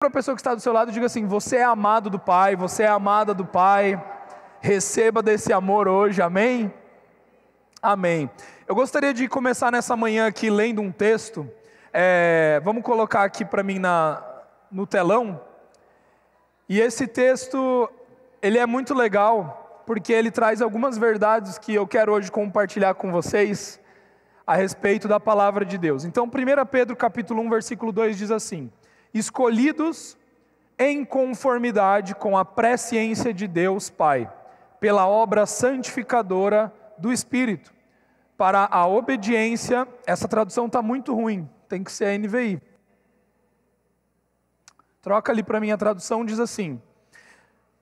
para a pessoa que está do seu lado e diga assim: você é amado do Pai, você é amada do Pai. Receba desse amor hoje, amém? Amém. Eu gostaria de começar nessa manhã aqui lendo um texto. Vamos colocar aqui para mim no telão. E esse texto, ele é muito legal, porque ele traz algumas verdades que eu quero hoje compartilhar com vocês a respeito da palavra de Deus. Então, 1 Pedro capítulo 1, versículo 2 diz assim: escolhidos em conformidade com a presciência de Deus Pai, pela obra santificadora do Espírito, para a obediência. Essa tradução está muito ruim, tem que ser a NVI. Troca ali para mim a tradução, diz assim: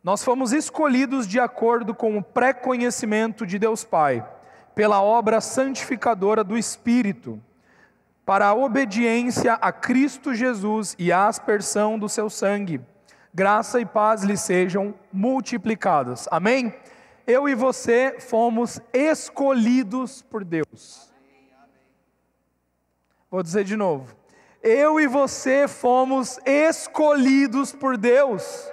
nós fomos escolhidos de acordo com o pré-conhecimento de Deus Pai, pela obra santificadora do Espírito, para a obediência a Cristo Jesus e a aspersão do seu sangue. Graça e paz lhe sejam multiplicadas. Amém? Eu e você fomos escolhidos por Deus. Vou dizer de novo. Eu e você fomos escolhidos por Deus.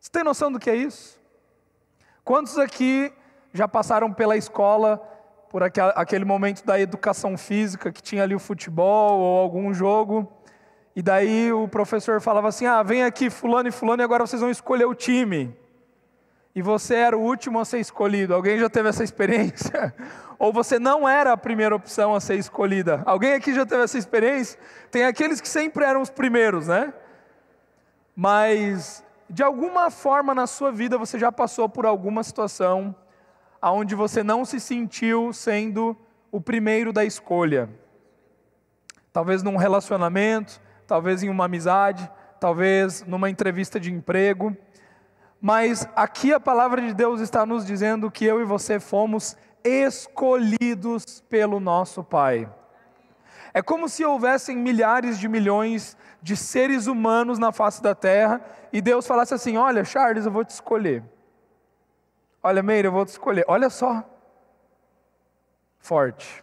Você tem noção do que é isso? Quantos aqui já passaram pela escola, por aquele momento da educação física, que tinha ali o futebol ou algum jogo, e daí o professor falava assim: vem aqui fulano e fulano, e agora vocês vão escolher o time. E você era o último a ser escolhido. Alguém já teve essa experiência? Ou você não era a primeira opção a ser escolhida? Alguém aqui já teve essa experiência? Tem aqueles que sempre eram os primeiros, né? Mas, de alguma forma na sua vida, você já passou por alguma situação onde você não se sentiu sendo o primeiro da escolha. Talvez num relacionamento, talvez em uma amizade, talvez numa entrevista de emprego. Mas aqui a palavra de Deus está nos dizendo que eu e você fomos escolhidos pelo nosso Pai. É como se houvessem milhares de milhões de seres humanos na face da terra, e Deus falasse assim: olha, Charles, eu vou te escolher. Olha, Meire, eu vou te escolher. Olha só. Forte.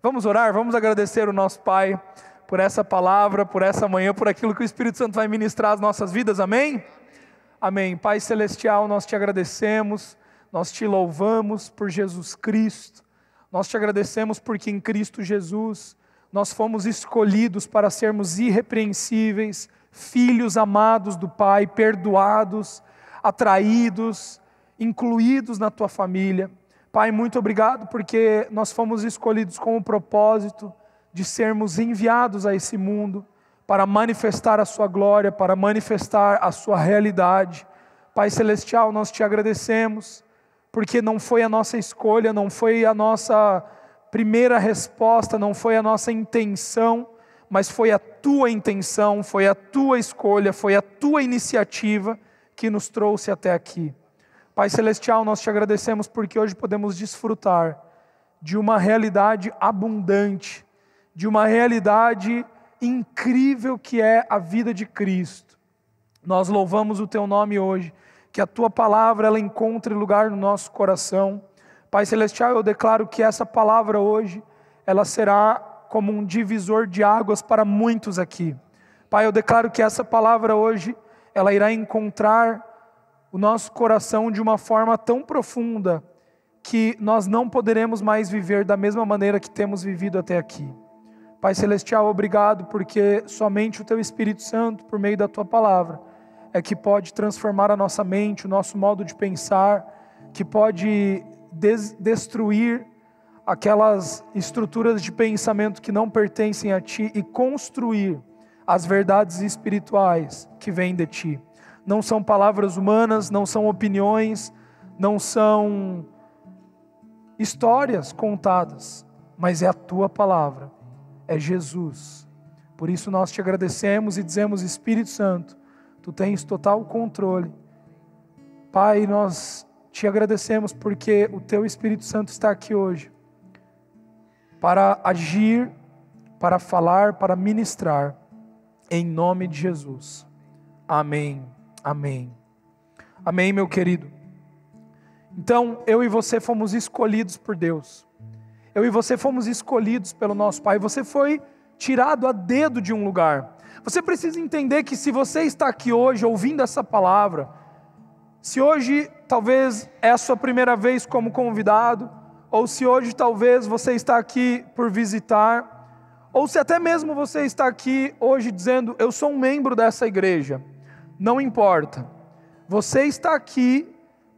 Vamos orar, vamos agradecer o nosso Pai por essa palavra, por essa manhã, por aquilo que o Espírito Santo vai ministrar às nossas vidas, amém? Amém. Pai Celestial, nós te agradecemos, nós te louvamos por Jesus Cristo, nós te agradecemos porque em Cristo Jesus nós fomos escolhidos para sermos irrepreensíveis, filhos amados do Pai, perdoados, atraídos, incluídos na tua família. Pai, muito obrigado porque nós fomos escolhidos com o propósito de sermos enviados a esse mundo, para manifestar a sua glória, para manifestar a sua realidade. Pai Celestial, nós te agradecemos, porque não foi a nossa escolha, não foi a nossa primeira resposta, não foi a nossa intenção, mas foi a tua intenção, foi a tua escolha, foi a tua iniciativa que nos trouxe até aqui. Pai Celestial, nós te agradecemos porque hoje podemos desfrutar de uma realidade abundante, de uma realidade incrível que é a vida de Cristo. Nós louvamos o teu nome hoje, que a tua palavra ela encontre lugar no nosso coração. Pai Celestial, eu declaro que essa palavra hoje, ela será como um divisor de águas para muitos aqui. Pai, eu declaro que essa palavra hoje, ela irá encontrar o nosso coração de uma forma tão profunda, que nós não poderemos mais viver da mesma maneira que temos vivido até aqui. Pai Celestial, obrigado porque somente o Teu Espírito Santo, por meio da Tua Palavra, é que pode transformar a nossa mente, o nosso modo de pensar, que pode destruir aquelas estruturas de pensamento que não pertencem a Ti e construir as verdades espirituais que vêm de Ti. Não são palavras humanas, não são opiniões, não são histórias contadas, mas é a Tua Palavra. É Jesus. Por isso nós te agradecemos e dizemos: Espírito Santo, Tu tens total controle. Pai, nós te agradecemos porque o Teu Espírito Santo está aqui hoje para agir, para falar, para ministrar, em nome de Jesus. Amém, amém. Amém, meu querido. Então, eu e você fomos escolhidos por Deus. Eu e você fomos escolhidos pelo nosso Pai. Você foi tirado a dedo de um lugar. Você precisa entender que se você está aqui hoje ouvindo essa palavra, se hoje talvez é a sua primeira vez como convidado, ou se hoje talvez você está aqui por visitar, ou se até mesmo você está aqui hoje dizendo, eu sou um membro dessa igreja, não importa, você está aqui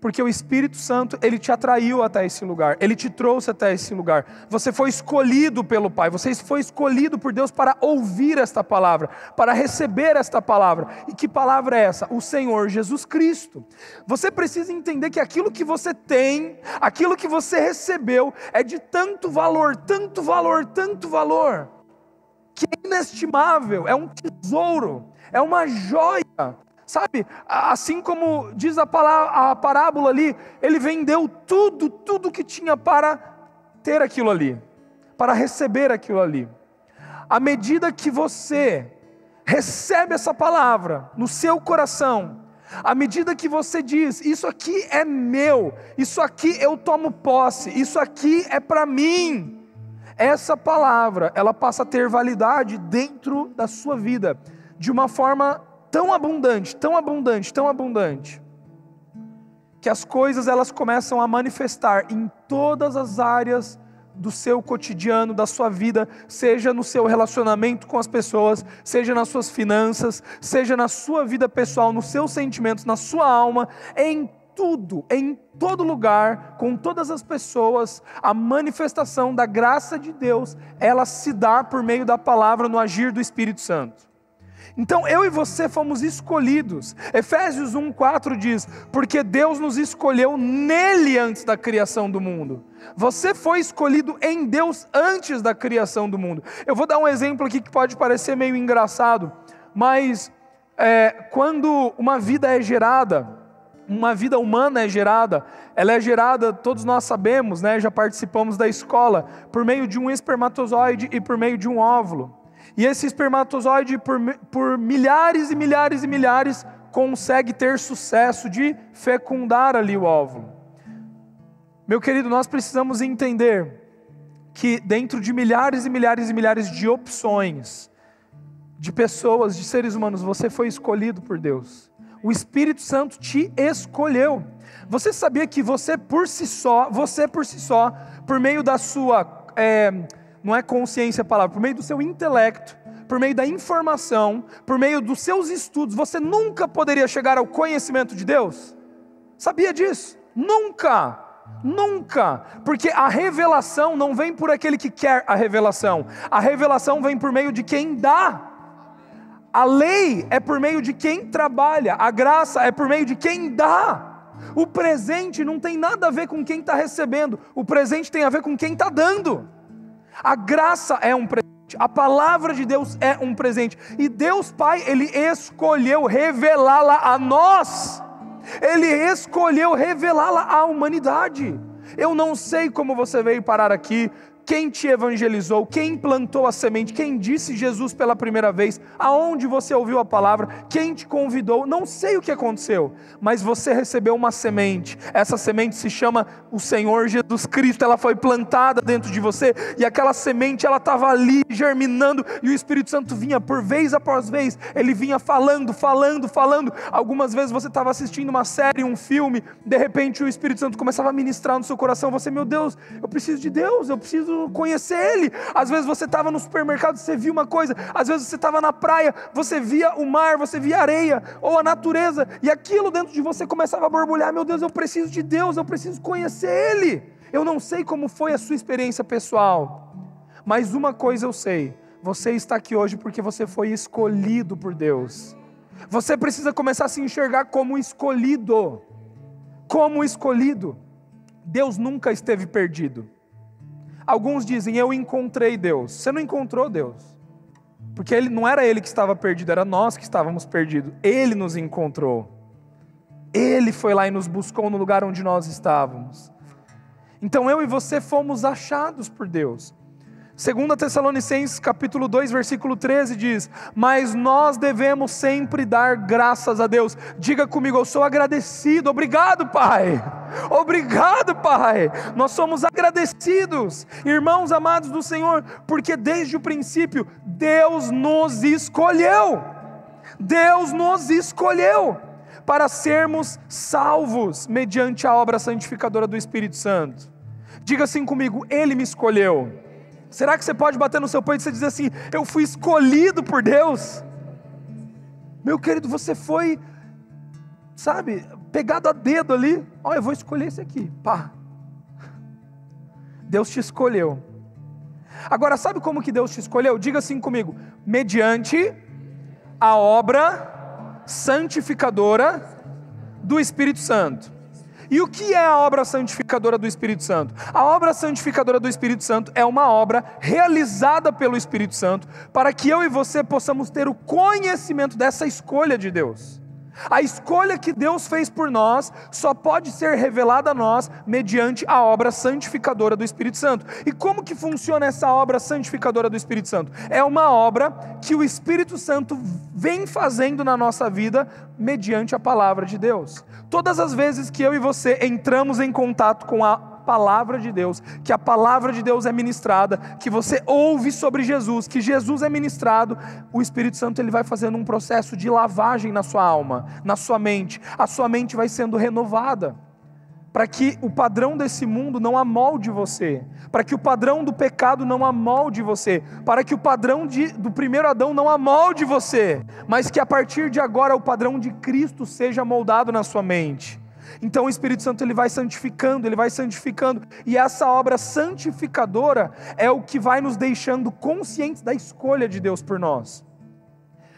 porque o Espírito Santo, Ele te atraiu até esse lugar, Ele te trouxe até esse lugar, você foi escolhido pelo Pai, você foi escolhido por Deus para ouvir esta palavra, para receber esta palavra. E que palavra é essa? O Senhor Jesus Cristo. Você precisa entender que aquilo que você tem, aquilo que você recebeu, é de tanto valor, tanto valor, tanto valor, que é inestimável, é um tesouro, é uma joia. Sabe, assim como diz a parábola ali, ele vendeu tudo que tinha para ter aquilo ali, para receber aquilo ali. À medida que você recebe essa palavra no seu coração, à medida que você diz, isso aqui é meu, isso aqui eu tomo posse, isso aqui é para mim, essa palavra, ela passa a ter validade dentro da sua vida, de uma forma tão abundante, tão abundante, tão abundante, que as coisas elas começam a manifestar em todas as áreas do seu cotidiano, da sua vida, seja no seu relacionamento com as pessoas, seja nas suas finanças, seja na sua vida pessoal, nos seus sentimentos, na sua alma, em tudo, em todo lugar, com todas as pessoas, a manifestação da graça de Deus, ela se dá por meio da palavra no agir do Espírito Santo. Então eu e você fomos escolhidos. Efésios 1:4 diz, porque Deus nos escolheu nele antes da criação do mundo. Você foi escolhido em Deus antes da criação do mundo. Eu vou dar um exemplo aqui que pode parecer meio engraçado, mas quando uma vida é gerada, uma vida humana é gerada, ela é gerada, todos nós sabemos, né, já participamos da escola, por meio de um espermatozoide e por meio de um óvulo. E esse espermatozoide, por milhares e milhares e milhares, consegue ter sucesso de fecundar ali o óvulo. Meu querido, nós precisamos entender que dentro de milhares e milhares e milhares de opções, de pessoas, de seres humanos, você foi escolhido por Deus. O Espírito Santo te escolheu. Você sabia que você por si só, por meio da sua... não é consciência a palavra, por meio do seu intelecto, por meio da informação, por meio dos seus estudos, você nunca poderia chegar ao conhecimento de Deus? Sabia disso? Nunca, nunca, porque a revelação não vem por aquele que quer a revelação vem por meio de quem dá. A lei é por meio de quem trabalha, a graça é por meio de quem dá. O presente não tem nada a ver com quem está recebendo, o presente tem a ver com quem está dando. A graça é um presente, a palavra de Deus é um presente, e Deus Pai, Ele escolheu revelá-la a nós, Ele escolheu revelá-la à humanidade. Eu não sei como você veio parar aqui, quem te evangelizou, quem plantou a semente, quem disse Jesus pela primeira vez, aonde você ouviu a palavra, quem te convidou, não sei o que aconteceu, mas você recebeu uma semente, essa semente se chama o Senhor Jesus Cristo, ela foi plantada dentro de você, e aquela semente ela estava ali germinando, e o Espírito Santo vinha por vez após vez, ele vinha falando, algumas vezes você estava assistindo uma série, um filme, de repente o Espírito Santo começava a ministrar no seu coração, você, meu Deus, eu preciso de Deus, eu preciso conhecer Ele. Às vezes você estava no supermercado, você viu uma coisa, às vezes você estava na praia, você via o mar, você via a areia, ou a natureza, e aquilo dentro de você começava a borbulhar, meu Deus, eu preciso de Deus, eu preciso conhecer Ele. Eu não sei como foi a sua experiência pessoal, mas uma coisa eu sei, você está aqui hoje porque você foi escolhido por Deus. Você precisa começar a se enxergar como escolhido, Deus nunca esteve perdido. Alguns dizem, eu encontrei Deus. Você não encontrou Deus, porque não era Ele que estava perdido, era nós que estávamos perdidos. Ele nos encontrou, Ele foi lá e nos buscou no lugar onde nós estávamos. Então eu e você fomos achados por Deus. 2 Tessalonicenses capítulo 2, versículo 13 diz: mas nós devemos sempre dar graças a Deus. Diga comigo: eu sou agradecido. Obrigado, Pai. Obrigado, Pai. Nós somos agradecidos, irmãos amados do Senhor, porque desde o princípio Deus nos escolheu. Deus nos escolheu para sermos salvos mediante a obra santificadora do Espírito Santo. Diga assim comigo: Ele me escolheu. Será que você pode bater no seu peito e dizer assim: eu fui escolhido por Deus? Meu querido, você foi, sabe, pegado a dedo ali. Olha, eu vou escolher esse aqui, pá. Deus te escolheu. Agora, sabe como que Deus te escolheu? Diga assim comigo: mediante a obra santificadora do Espírito Santo. E o que é a obra santificadora do Espírito Santo? A obra santificadora do Espírito Santo é uma obra realizada pelo Espírito Santo para que eu e você possamos ter o conhecimento dessa escolha de Deus. A escolha que Deus fez por nós só pode ser revelada a nós mediante a obra santificadora do Espírito Santo. E como que funciona essa obra santificadora do Espírito Santo? É uma obra que o Espírito Santo vem fazendo na nossa vida mediante a palavra de Deus. Todas as vezes que eu e você entramos em contato com a palavra de Deus, que a palavra de Deus é ministrada, que você ouve sobre Jesus, que Jesus é ministrado, o Espírito Santo ele vai fazendo um processo de lavagem na sua alma, na sua mente. A sua mente vai sendo renovada, para que o padrão desse mundo não amolde você, para que o padrão do pecado não amolde você, para que o padrão do primeiro Adão não amolde você, mas que a partir de agora o padrão de Cristo seja moldado na sua mente. Então o Espírito Santo ele vai santificando, e essa obra santificadora é o que vai nos deixando conscientes da escolha de Deus por nós.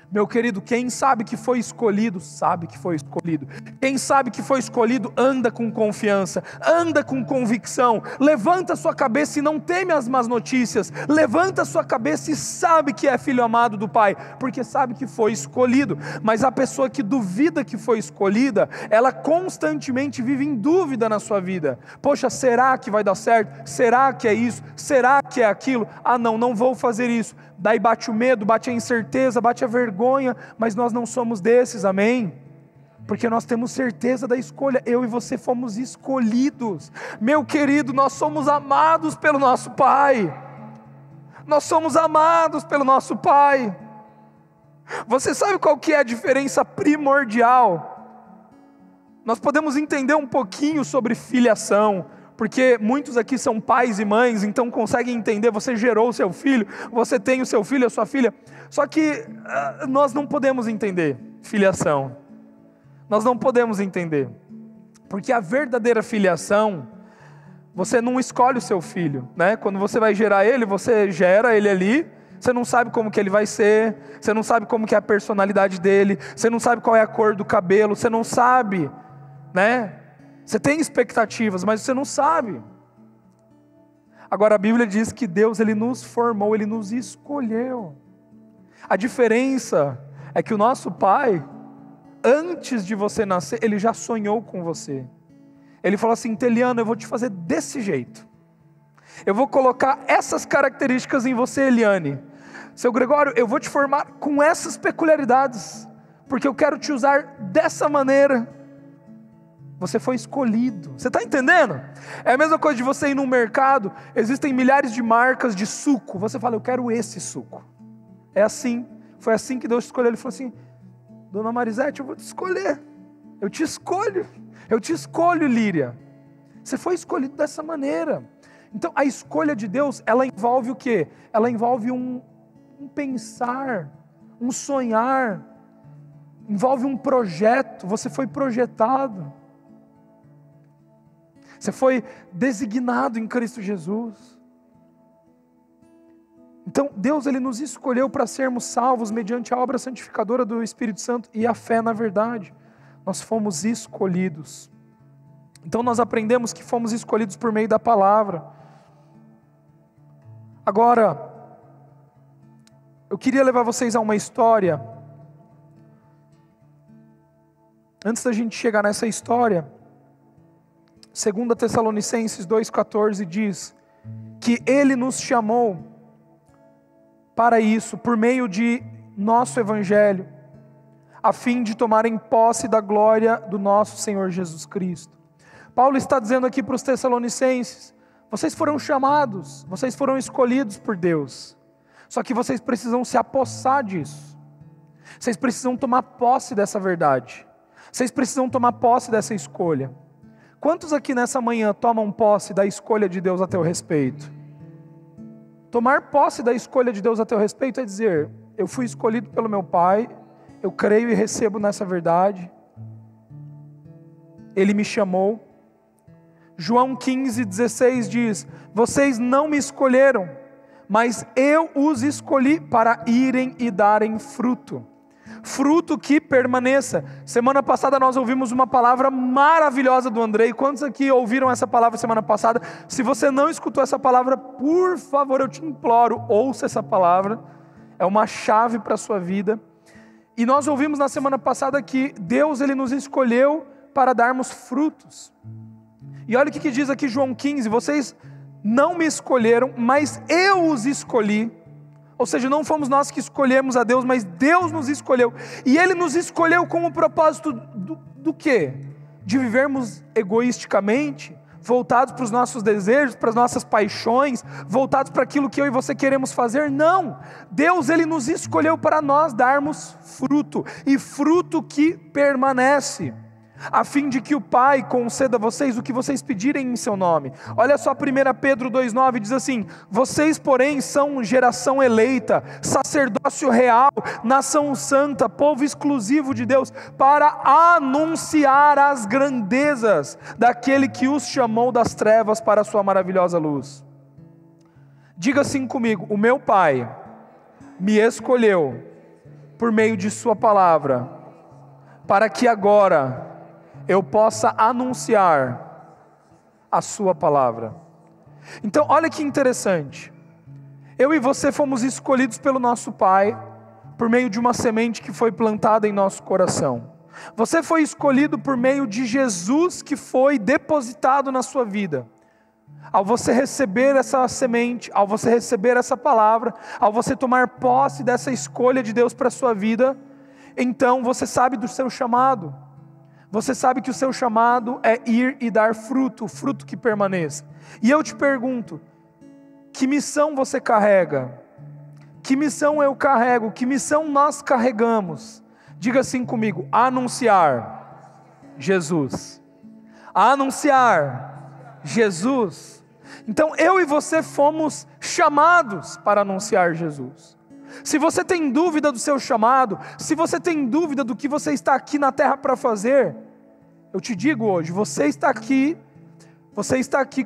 Meu querido, quem sabe que foi escolhido, sabe que foi escolhido. Quem sabe que foi escolhido, anda com confiança, anda com convicção. Levanta a sua cabeça e não teme as más notícias. Levanta a sua cabeça e sabe que é filho amado do Pai, porque sabe que foi escolhido. Mas a pessoa que duvida que foi escolhida, ela constantemente vive em dúvida na sua vida. Poxa, será que vai dar certo? Será que é isso? Será que é aquilo? Ah não, não vou fazer isso. Daí bate o medo, bate a incerteza, bate a vergonha, mas nós não somos desses, amém? Porque nós temos certeza da escolha. Eu e você fomos escolhidos. Meu querido, nós somos amados pelo nosso Pai. Nós somos amados pelo nosso Pai. Você sabe qual que é a diferença primordial? Nós podemos entender um pouquinho sobre filiação, porque muitos aqui são pais e mães, então conseguem entender. Você gerou o seu filho, você tem o seu filho, a sua filha. Só que nós não podemos entender filiação. Nós não podemos entender, porque a verdadeira filiação, você não escolhe o seu filho, né? Quando você vai gerar ele, você gera ele ali. Você não sabe como que ele vai ser, você não sabe como que é a personalidade dele, você não sabe qual é a cor do cabelo, você não sabe, né? Você tem expectativas, mas você não sabe. Agora a Bíblia diz que Deus ele nos formou, Ele nos escolheu. A diferença é que o nosso Pai, antes de você nascer, Ele já sonhou com você. Ele falou assim: Teliano, eu vou te fazer desse jeito. Eu vou colocar essas características em você, Eliane. Seu Gregório, eu vou te formar com essas peculiaridades, porque eu quero te usar dessa maneira. Você foi escolhido. Você está entendendo? É a mesma coisa de você ir num mercado, existem milhares de marcas de suco. Você fala: eu quero esse suco. É assim. Foi assim que Deus te escolheu. Ele falou assim: Dona Marisete, eu vou te escolher. Eu te escolho. Eu te escolho, Líria. Você foi escolhido dessa maneira. Então a escolha de Deus, ela envolve o quê? Ela envolve um pensar, um sonhar, envolve um projeto. Você foi projetado. Você foi designado em Cristo Jesus. Então Deus ele nos escolheu para sermos salvos mediante a obra santificadora do Espírito Santo e a fé na verdade. Nós fomos escolhidos. Então nós aprendemos que fomos escolhidos por meio da palavra. Agora, eu queria levar vocês a uma história. Antes da gente chegar nessa história, 2 Tessalonicenses 2,14 diz que Ele nos chamou para isso, por meio de nosso Evangelho, a fim de tomarem posse da glória do nosso Senhor Jesus Cristo. Paulo está dizendo aqui para os Tessalonicenses: vocês foram chamados, vocês foram escolhidos por Deus, só que vocês precisam se apossar disso, vocês precisam tomar posse dessa verdade, vocês precisam tomar posse dessa escolha. Quantos aqui nessa manhã tomam posse da escolha de Deus a teu respeito? Tomar posse da escolha de Deus a teu respeito é dizer: eu fui escolhido pelo meu Pai, eu creio e recebo nessa verdade, Ele me chamou. João 15,16 diz: vocês não me escolheram, mas eu os escolhi para irem e darem fruto, fruto que permaneça. Semana passada nós ouvimos uma palavra maravilhosa do Andrei. Quantos aqui ouviram essa palavra semana passada? Se você não escutou essa palavra, por favor, eu te imploro, ouça essa palavra, é uma chave para a sua vida. E nós ouvimos na semana passada que Deus, Ele nos escolheu para darmos frutos. E olha o que diz aqui João 15: vocês não me escolheram, mas eu os escolhi. Ou seja, não fomos nós que escolhemos a Deus, mas Deus nos escolheu. E Ele nos escolheu com o propósito do quê? De vivermos egoisticamente, voltados para os nossos desejos, para as nossas paixões, voltados para aquilo que eu e você queremos fazer? Não! Deus, Ele nos escolheu para nós darmos fruto, e fruto que permanece, a fim de que o Pai conceda a vocês o que vocês pedirem em seu nome. Olha só, 1 Pedro 2,9 diz assim: vocês porém são geração eleita, sacerdócio real, nação santa, povo exclusivo de Deus, para anunciar as grandezas daquele que os chamou das trevas para a sua maravilhosa luz. Diga assim comigo: o meu Pai me escolheu por meio de sua palavra, para que agora eu possa anunciar a sua palavra. Então olha que interessante, eu e você fomos escolhidos pelo nosso Pai, por meio de uma semente que foi plantada em nosso coração. Você foi escolhido por meio de Jesus, que foi depositado na sua vida. Ao você receber essa semente, ao você receber essa palavra, ao você tomar posse dessa escolha de Deus para a sua vida, então você sabe do seu chamado. Você sabe que o seu chamado é ir e dar fruto, fruto que permaneça. E eu te pergunto: que missão você carrega? Que missão eu carrego? Que missão nós carregamos? Diga assim comigo: anunciar Jesus. Anunciar Jesus. Então eu e você fomos chamados para anunciar Jesus. Se você tem dúvida do seu chamado, se você tem dúvida do que você está aqui na terra para fazer, eu te digo hoje: você está aqui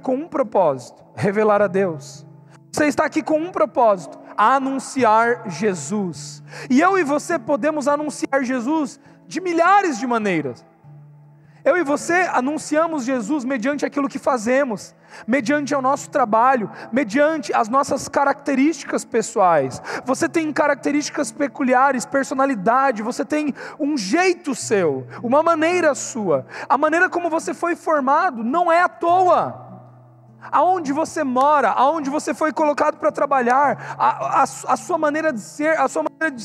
com um propósito: revelar a Deus. Você está aqui com um propósito: anunciar Jesus. E eu e você podemos anunciar Jesus de milhares de maneiras. Eu e você anunciamos Jesus mediante aquilo que fazemos, mediante o nosso trabalho, mediante as nossas características pessoais. Você tem características peculiares, personalidade, você tem um jeito seu, uma maneira sua. A maneira como você foi formado não é à toa. Aonde você mora, aonde você foi colocado para trabalhar, a sua maneira de ser, a sua maneira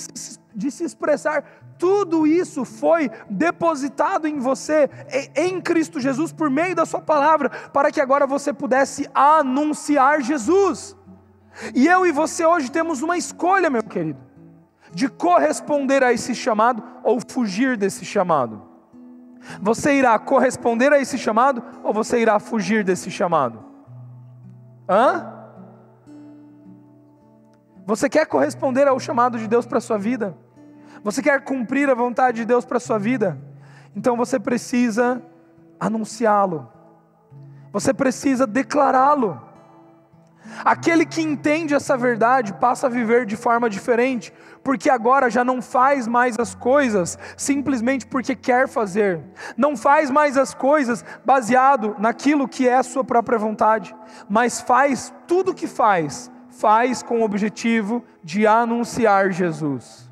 de se expressar, tudo isso foi depositado em você, em Cristo Jesus, por meio da sua palavra, para que agora você pudesse anunciar Jesus. E eu e você hoje temos uma escolha, meu querido, de corresponder a esse chamado ou fugir desse chamado. Você irá corresponder a esse chamado ou você irá fugir desse chamado? Você quer corresponder ao chamado de Deus para a sua vida? Você quer cumprir a vontade de Deus para a sua vida? Então você precisa anunciá-lo. Você precisa declará-lo. Aquele que entende essa verdade passa a viver de forma diferente, porque agora já não faz mais as coisas simplesmente porque quer fazer. Não faz mais as coisas baseado naquilo que é a sua própria vontade, mas faz tudo o que faz com o objetivo de anunciar Jesus.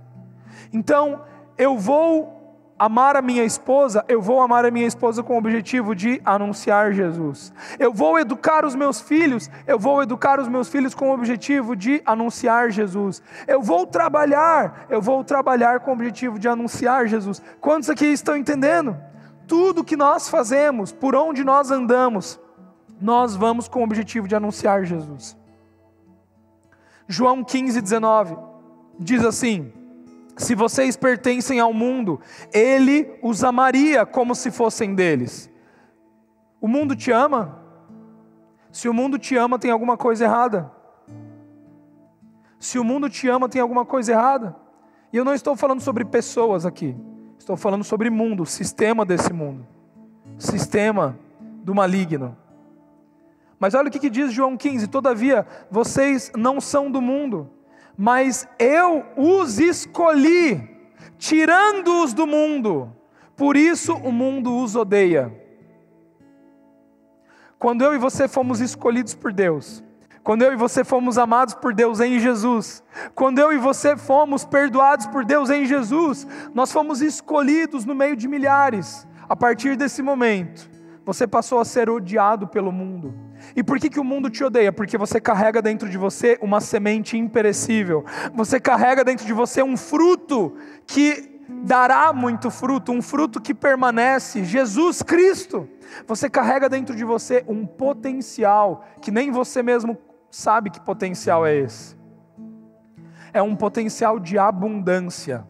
Então, eu vou amar a minha esposa, eu vou amar a minha esposa com o objetivo de anunciar Jesus. Eu vou educar os meus filhos, eu vou educar os meus filhos com o objetivo de anunciar Jesus. Eu vou trabalhar com o objetivo de anunciar Jesus. Quantos aqui estão entendendo? Tudo que nós fazemos, por onde nós andamos, nós vamos com o objetivo de anunciar Jesus. João 15:19 diz assim: se vocês pertencem ao mundo, ele os amaria como se fossem deles. O mundo te ama? Se o mundo te ama, tem alguma coisa errada. Se o mundo te ama, tem alguma coisa errada. E eu não estou falando sobre pessoas aqui. Estou falando sobre mundo, o sistema desse mundo. Sistema do maligno. Mas olha o que diz João 15: todavia, vocês não são do mundo, mas eu os escolhi, tirando-os do mundo, por isso o mundo os odeia. Quando eu e você fomos escolhidos por Deus, quando eu e você fomos amados por Deus em Jesus, quando eu e você fomos perdoados por Deus em Jesus, nós fomos escolhidos no meio de milhares. A partir desse momento, você passou a ser odiado pelo mundo. E por que o mundo te odeia? Porque você carrega dentro de você uma semente imperecível. Você carrega dentro de você um fruto que dará muito fruto, um fruto que permanece, Jesus Cristo. Você carrega dentro de você um potencial que nem você mesmo sabe que potencial é esse. É um potencial de abundância.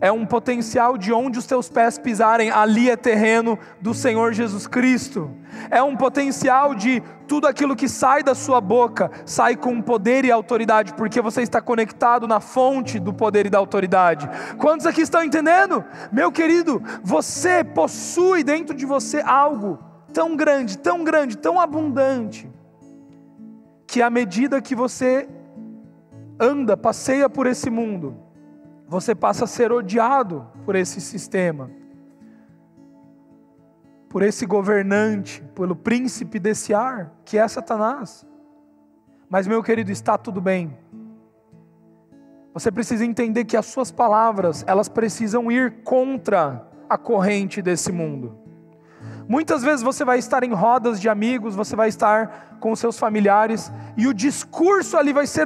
É um potencial de onde os teus pés pisarem, ali é terreno do Senhor Jesus Cristo. É um potencial de tudo aquilo que sai da sua boca, sai com poder e autoridade, porque você está conectado na fonte do poder e da autoridade. Quantos aqui estão entendendo? Meu querido, você possui dentro de você algo tão grande, tão abundante, que à medida que você anda, passeia por esse mundo, você passa a ser odiado por esse sistema, por esse governante, pelo príncipe desse ar, que é Satanás. Mas, meu querido, está tudo bem. Você precisa entender que as suas palavras, elas precisam ir contra a corrente desse mundo. Muitas vezes você vai estar em rodas de amigos, você vai estar com seus familiares, e o discurso ali vai ser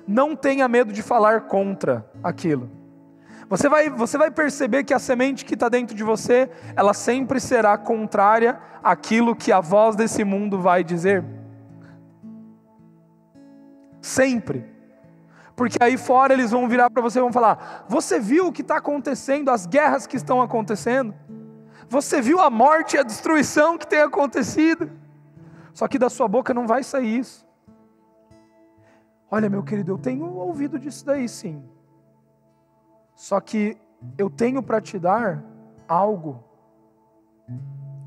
não tenha medo de falar contra aquilo. Você vai perceber que a semente que está dentro de você, ela sempre será contrária àquilo que a voz desse mundo vai dizer. Sempre. Porque aí fora eles vão virar para você e vão falar: você viu o que está acontecendo, as guerras que estão acontecendo? Você viu a morte e a destruição que tem acontecido? Só que da sua boca não vai sair isso. Olha, meu querido, eu tenho ouvido disso daí sim. Só que eu tenho para te dar algo.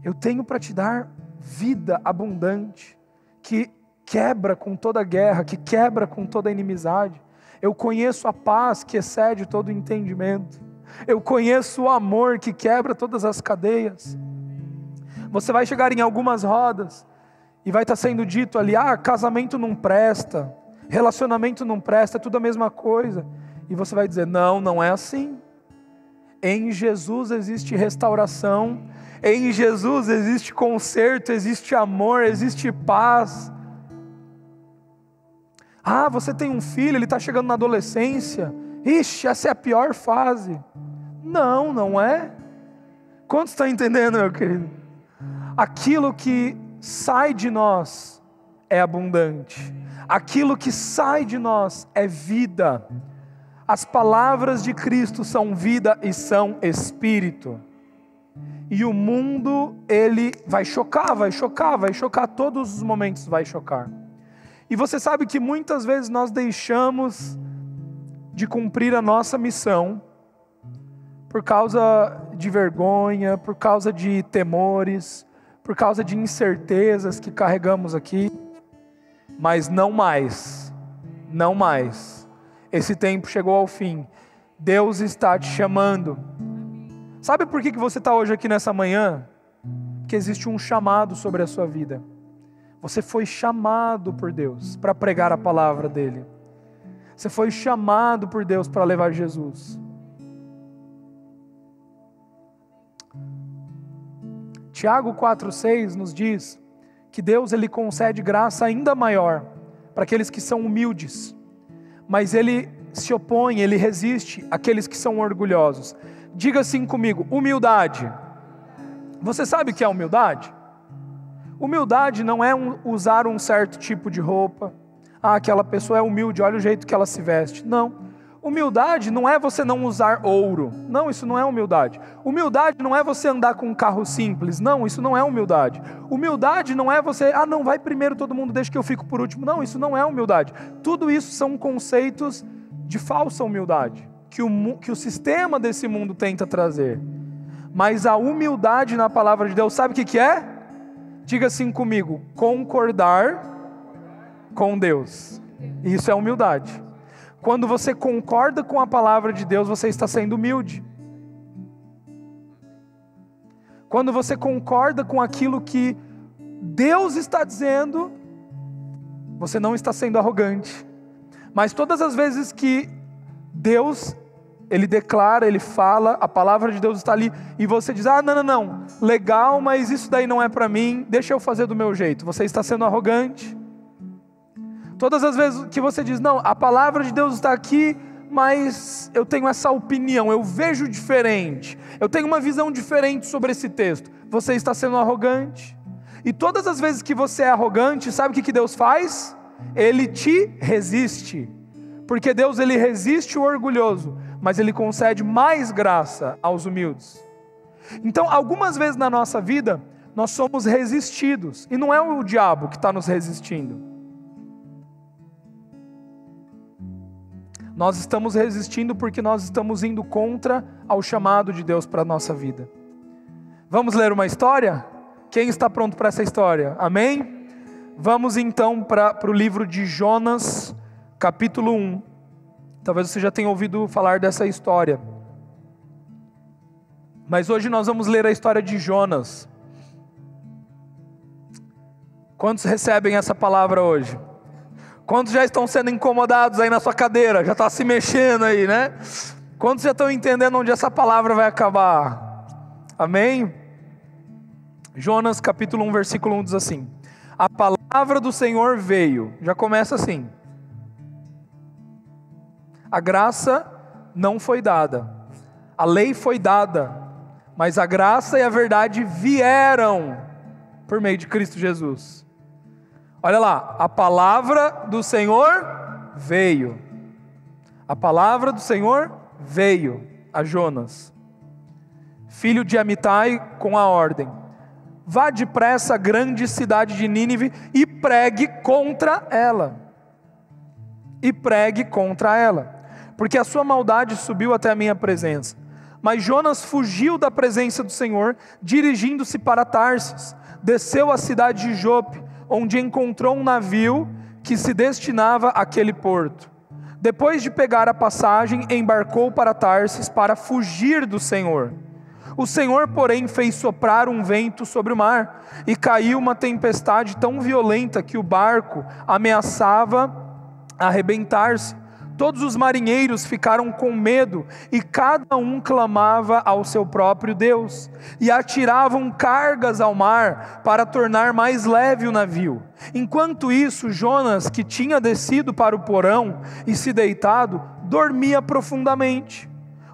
Eu tenho para te dar vida abundante, que quebra com toda guerra, que quebra com toda inimizade. Eu conheço a paz que excede todo entendimento. Eu conheço o amor que quebra todas as cadeias. Você vai chegar em algumas rodas e vai estar sendo dito ali: casamento não presta, relacionamento não presta, é tudo a mesma coisa. E você vai dizer: não é assim. Em Jesus existe restauração, em Jesus existe conserto, existe amor, existe paz. Você tem um filho, ele está chegando na adolescência. Ixi, essa é a pior fase. Não é. Quantos estão entendendo, meu querido? Aquilo que sai de nós é abundante. Aquilo que sai de nós é vida. As palavras de Cristo são vida e são espírito. E o mundo, ele vai chocar, todos os momentos vai chocar. E você sabe que muitas vezes nós deixamos de cumprir a nossa missão por causa de vergonha, por causa de temores, por causa de incertezas que carregamos aqui. Mas não mais. Esse tempo chegou ao fim. Deus está te chamando. Sabe por que você está hoje aqui nessa manhã? Porque existe um chamado sobre a sua vida. Você foi chamado por Deus para pregar a palavra dEle. Você foi chamado por Deus para levar Jesus. Tiago 4,6 nos diz que Deus ele concede graça ainda maior para aqueles que são humildes, mas Ele se opõe, Ele resiste àqueles que são orgulhosos. Diga assim comigo: humildade. Você sabe o que é humildade? Humildade não é usar um certo tipo de roupa. Aquela pessoa é humilde, olha o jeito que ela se veste. Não. Humildade não é você não usar ouro. Não, isso não é humildade. Humildade não é você andar com um carro simples. Não, isso não é humildade. Humildade não é você, não, vai primeiro todo mundo, deixa que eu fico por último. Não, isso não é humildade. Tudo isso são conceitos de falsa humildade, que o sistema desse mundo tenta trazer. Mas a humildade na palavra de Deus, sabe o que é? Diga assim comigo: concordar com Deus. Isso é humildade. Quando você concorda com a palavra de Deus, você está sendo humilde. Quando você concorda com aquilo que Deus está dizendo, você não está sendo arrogante. Mas todas as vezes que Deus, Ele declara, Ele fala, a palavra de Deus está ali, e você diz: não, legal, mas isso daí não é para mim, deixa eu fazer do meu jeito. Você está sendo arrogante. Todas as vezes que você diz: não, a palavra de Deus está aqui, mas eu tenho essa opinião, eu vejo diferente, eu tenho uma visão diferente sobre esse texto, você está sendo arrogante. E todas as vezes que você é arrogante, sabe o que Deus faz? Ele te resiste, porque Deus ele resiste o orgulhoso, mas Ele concede mais graça aos humildes. Então, algumas vezes na nossa vida, nós somos resistidos, e não é o diabo que está nos resistindo. Nós estamos resistindo porque nós estamos indo contra ao chamado de Deus para a nossa vida. Vamos ler uma história? Quem está pronto para essa história? Amém? Vamos então para o livro de Jonas, capítulo 1. Talvez você já tenha ouvido falar dessa história. Mas hoje nós vamos ler a história de Jonas. Quantos recebem essa palavra hoje? Quantos já estão sendo incomodados aí na sua cadeira? Já está se mexendo aí, né? Quantos já estão entendendo onde essa palavra vai acabar? Amém? Jonas capítulo 1, versículo 1 diz assim: a palavra do Senhor veio. Já começa assim. A graça não foi dada. A lei foi dada. Mas a graça e a verdade vieram por meio de Cristo Jesus. Olha lá, a palavra do Senhor veio. A palavra do Senhor veio a Jonas, filho de Amitai, com a ordem: vá depressa à grande cidade de Nínive e pregue contra ela. E pregue contra ela, porque a sua maldade subiu até a minha presença. Mas Jonas fugiu da presença do Senhor, dirigindo-se para Tarsis. Desceu à cidade de Jope, onde encontrou um navio que se destinava àquele porto. Depois de pegar a passagem, embarcou para Tarsis para fugir do Senhor. O Senhor, porém, fez soprar um vento sobre o mar, e caiu uma tempestade tão violenta que o barco ameaçava arrebentar-se. Todos os marinheiros ficaram com medo, e cada um clamava ao seu próprio Deus, e atiravam cargas ao mar para tornar mais leve o navio. Enquanto isso, Jonas, que tinha descido para o porão e se deitado, dormia profundamente.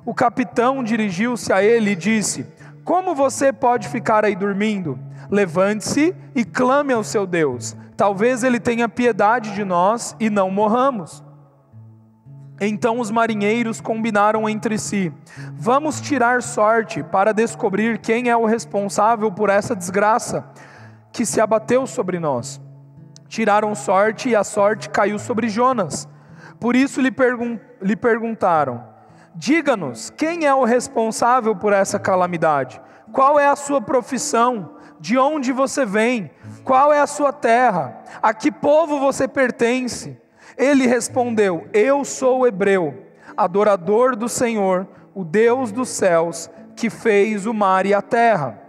O capitão dirigiu-se a ele e disse: como você pode ficar aí dormindo? Levante-se e clame ao seu Deus, talvez ele tenha piedade de nós e não morramos. Então os marinheiros combinaram entre si: vamos tirar sorte para descobrir quem é o responsável por essa desgraça que se abateu sobre nós. Tiraram sorte e a sorte caiu sobre Jonas. Por isso lhe perguntaram: diga-nos, quem é o responsável por essa calamidade? Qual é a sua profissão? De onde você vem? Qual é a sua terra? A que povo você pertence? Ele respondeu: eu sou hebreu, adorador do Senhor, o Deus dos céus, que fez o mar e a terra.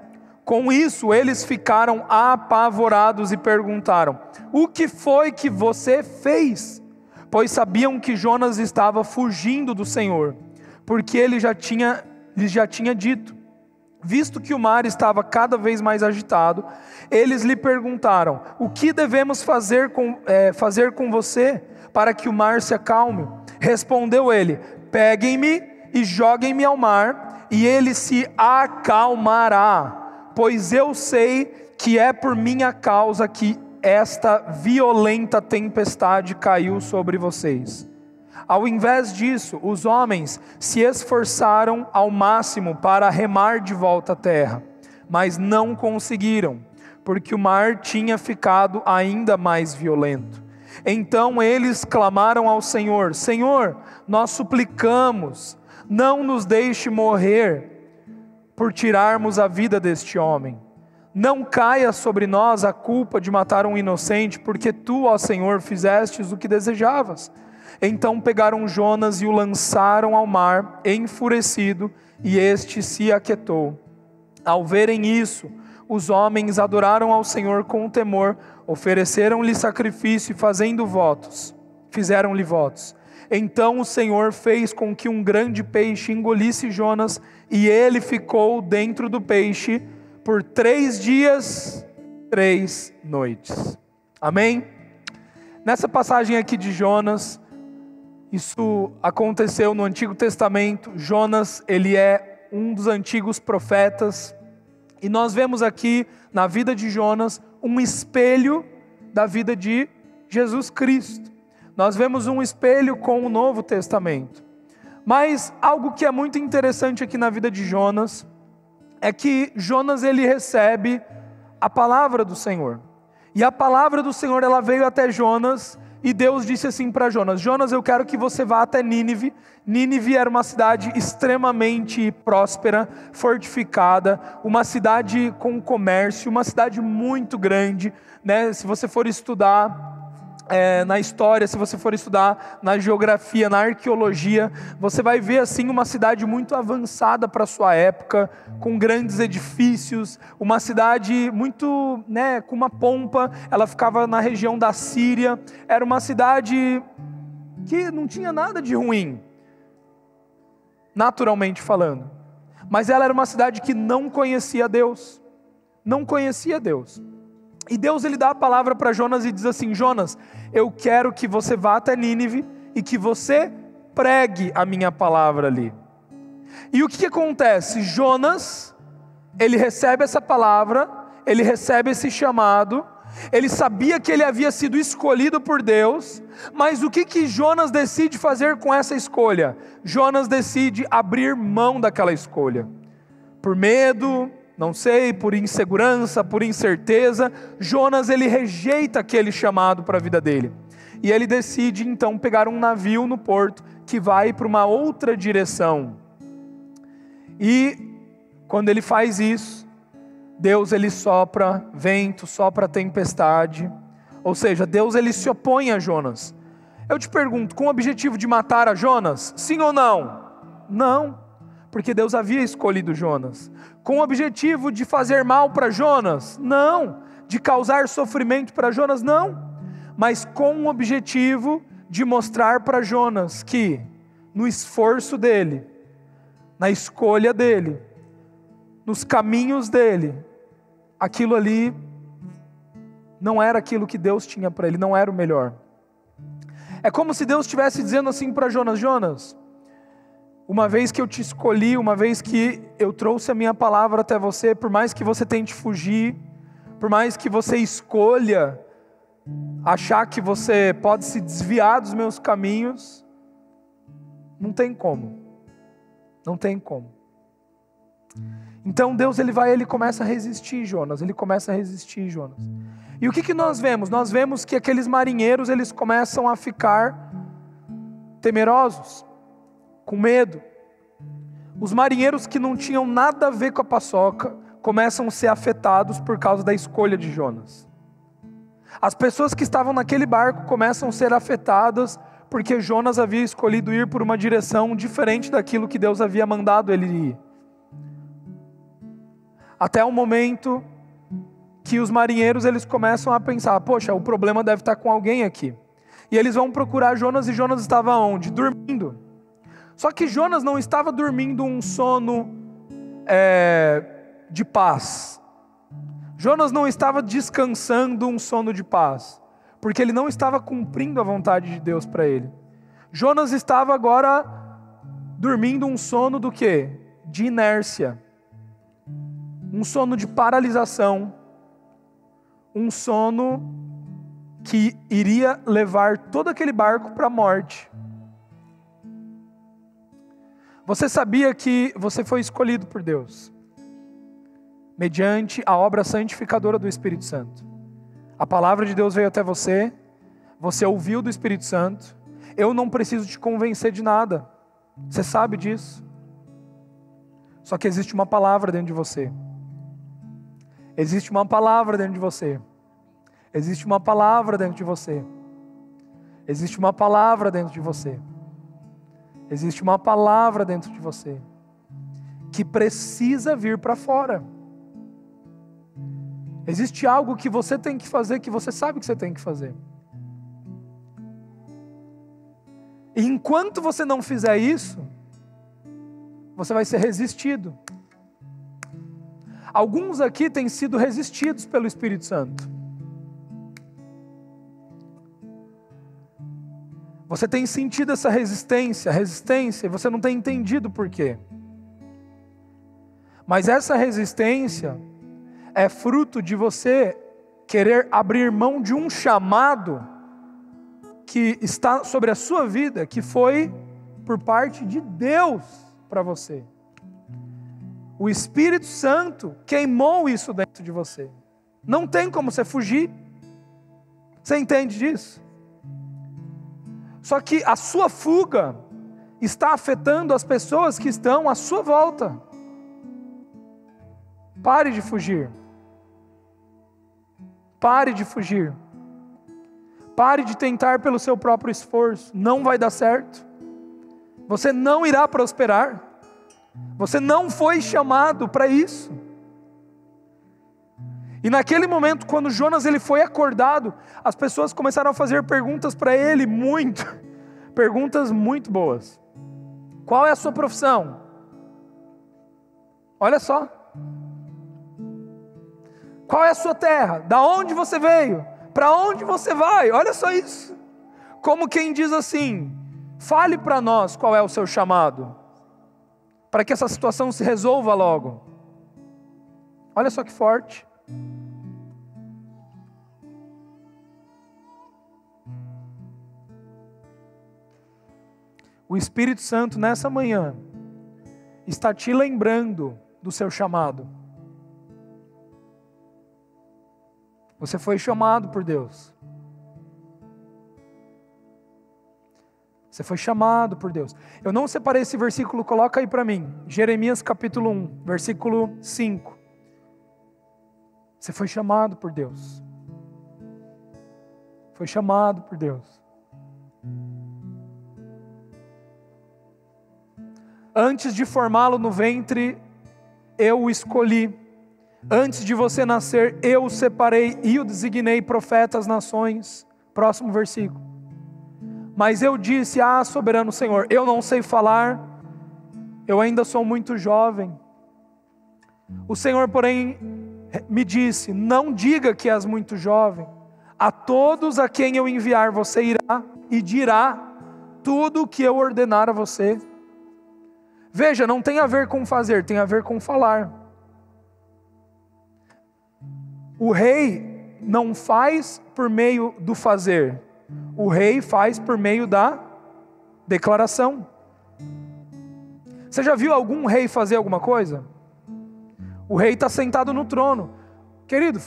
Com isso eles ficaram apavorados e perguntaram: o que foi que você fez? Pois sabiam que Jonas estava fugindo do Senhor, porque ele lhes já tinha dito: Visto que o mar estava cada vez mais agitado, eles lhe perguntaram: o que devemos fazer com você para que o mar se acalme? Respondeu ele: peguem-me e joguem-me ao mar, e ele se acalmará, pois eu sei que é por minha causa que esta violenta tempestade caiu sobre vocês. Ao invés disso, os homens se esforçaram ao máximo para remar de volta à terra, mas não conseguiram, porque o mar tinha ficado ainda mais violento. Então eles clamaram ao Senhor: Senhor, nós suplicamos, não nos deixe morrer por tirarmos a vida deste homem. Não caia sobre nós a culpa de matar um inocente, porque tu, ó Senhor, fizestes o que desejavas. Então pegaram Jonas e o lançaram ao mar, enfurecido, e este se aquietou. Ao verem isso, os homens adoraram ao Senhor com temor, ofereceram-lhe sacrifício e fizeram-lhe votos. Então o Senhor fez com que um grande peixe engolisse Jonas, e ele ficou dentro do peixe por 3 dias, 3 noites. Amém? Nessa passagem aqui de Jonas, isso aconteceu no Antigo Testamento. Jonas, ele é um dos antigos profetas, e nós vemos aqui na vida de Jonas um espelho da vida de Jesus Cristo. Nós vemos um espelho com o Novo Testamento. Mas algo que é muito interessante aqui na vida de Jonas é que Jonas, ele recebe a palavra do Senhor. E a palavra do Senhor, ela veio até Jonas, e Deus disse assim para Jonas: Jonas, eu quero que você vá até Nínive. Nínive era uma cidade extremamente próspera, fortificada, uma cidade com comércio, uma cidade muito grande, né? Se você for estudar na história, se você for estudar na geografia, na arqueologia, você vai ver assim uma cidade muito avançada para a sua época, com grandes edifícios, uma cidade muito, com uma pompa. Ela ficava na região da Síria. Era uma cidade que não tinha nada de ruim, naturalmente falando, mas ela era uma cidade que não conhecia Deus, não conhecia Deus. E Deus, ele dá a palavra para Jonas e diz assim: Jonas, eu quero que você vá até Nínive e que você pregue a minha palavra ali. E o que acontece? Jonas, ele recebe essa palavra, ele recebe esse chamado, ele sabia que ele havia sido escolhido por Deus, mas o que Jonas decide fazer com essa escolha? Jonas decide abrir mão daquela escolha, por medo, não sei, por insegurança, por incerteza. Jonas, ele rejeita aquele chamado para a vida dele. E ele decide então pegar um navio no porto que vai para uma outra direção. E quando ele faz isso, Deus, ele sopra vento, sopra tempestade. Ou seja, Deus, ele se opõe a Jonas. Eu te pergunto, com o objetivo de matar a Jonas? Sim ou não? Não. Porque Deus havia escolhido Jonas. Com o objetivo de fazer mal para Jonas? Não. De causar sofrimento para Jonas? Não. Mas com o objetivo de mostrar para Jonas que no esforço dele, na escolha dele, nos caminhos dele, aquilo ali não era aquilo que Deus tinha para ele, não era o melhor. É como se Deus estivesse dizendo assim para Jonas: Jonas, uma vez que eu te escolhi, uma vez que eu trouxe a minha palavra até você, por mais que você tente fugir, por mais que você escolha achar que você pode se desviar dos meus caminhos, não tem como. Não tem como. Então Deus, ele começa a resistir Jonas, E o que nós vemos? Nós vemos que aqueles marinheiros, eles começam a ficar temerosos, com medo. Os marinheiros que não tinham nada a ver com a paçoca começam a ser afetados por causa da escolha de Jonas. As pessoas que estavam naquele barco começam a ser afetadas porque Jonas havia escolhido ir por uma direção diferente daquilo que Deus havia mandado ele ir. Até o momento que os marinheiros, eles começam a pensar: poxa, o problema deve estar com alguém aqui. E eles vão procurar Jonas, e Jonas estava onde? Dormindo. Só que Jonas não estava dormindo um sono de paz. Jonas não estava descansando um sono de paz, porque ele não estava cumprindo a vontade de Deus para ele. Jonas estava agora dormindo um sono do quê? De inércia. Um sono de paralisação. Um sono que iria levar todo aquele barco para a morte. Você sabia que você foi escolhido por Deus, mediante a obra santificadora do Espírito Santo. A palavra de Deus veio até você, você ouviu do Espírito Santo. Eu não preciso te convencer de nada, você sabe disso. Só que existe uma palavra dentro de você. Existe uma palavra dentro de você. Existe uma palavra dentro de você. Existe uma palavra dentro de você. Existe uma palavra dentro de você que precisa vir para fora. Existe algo que você tem que fazer, que você sabe que você tem que fazer. E enquanto você não fizer isso, você vai ser resistido. Alguns aqui têm sido resistidos pelo Espírito Santo. Você tem sentido essa resistência, e você não tem entendido por quê. Mas essa resistência é fruto de você querer abrir mão de um chamado que está sobre a sua vida, que foi por parte de Deus para você. O Espírito Santo queimou isso dentro de você. Não tem como você fugir. Você entende disso? Só que a sua fuga está afetando as pessoas que estão à sua volta. Pare de fugir. Pare de fugir. Pare de tentar pelo seu próprio esforço. Não vai dar certo. Você não irá prosperar. Você não foi chamado para isso. E naquele momento, quando Jonas ele foi acordado, as pessoas começaram a fazer perguntas para ele, perguntas muito boas. Qual é a sua profissão? Olha só. Qual é a sua terra? Da onde você veio? Para onde você vai? Olha só isso. Como quem diz assim, fale para nós qual é o seu chamado, para que essa situação se resolva logo. Olha só que forte. O Espírito Santo nessa manhã está te lembrando do seu chamado. Você foi chamado por Deus. Você foi chamado por Deus. Eu não separei esse versículo, coloca aí para mim. Jeremias capítulo 1, versículo 5. Você foi chamado por Deus. Foi chamado por Deus. Antes de formá-lo no ventre, eu o escolhi. Antes de você nascer, eu o separei e o designei profeta às nações. Próximo versículo. Mas eu disse, soberano Senhor, eu não sei falar, eu ainda sou muito jovem. O Senhor, porém, me disse, não diga que és muito jovem. A todos a quem eu enviar, você irá e dirá tudo o que eu ordenar a você. Veja, não tem a ver com fazer, tem a ver com falar. O rei não faz por meio do fazer. O rei faz por meio da declaração. Você já viu algum rei fazer alguma coisa? O rei está sentado no trono. Querido,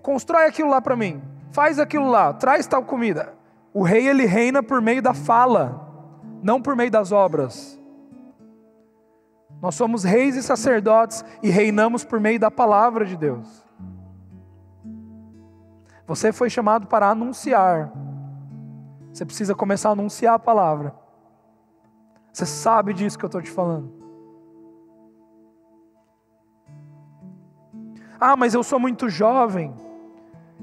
constrói aquilo lá para mim. Faz aquilo lá, traz tal comida. O rei ele reina por meio da fala, não por meio das obras. Nós somos reis e sacerdotes e reinamos por meio da palavra de Deus. Você foi chamado para anunciar. Você precisa começar a anunciar a palavra. Você sabe disso que eu estou te falando. Mas eu sou muito jovem.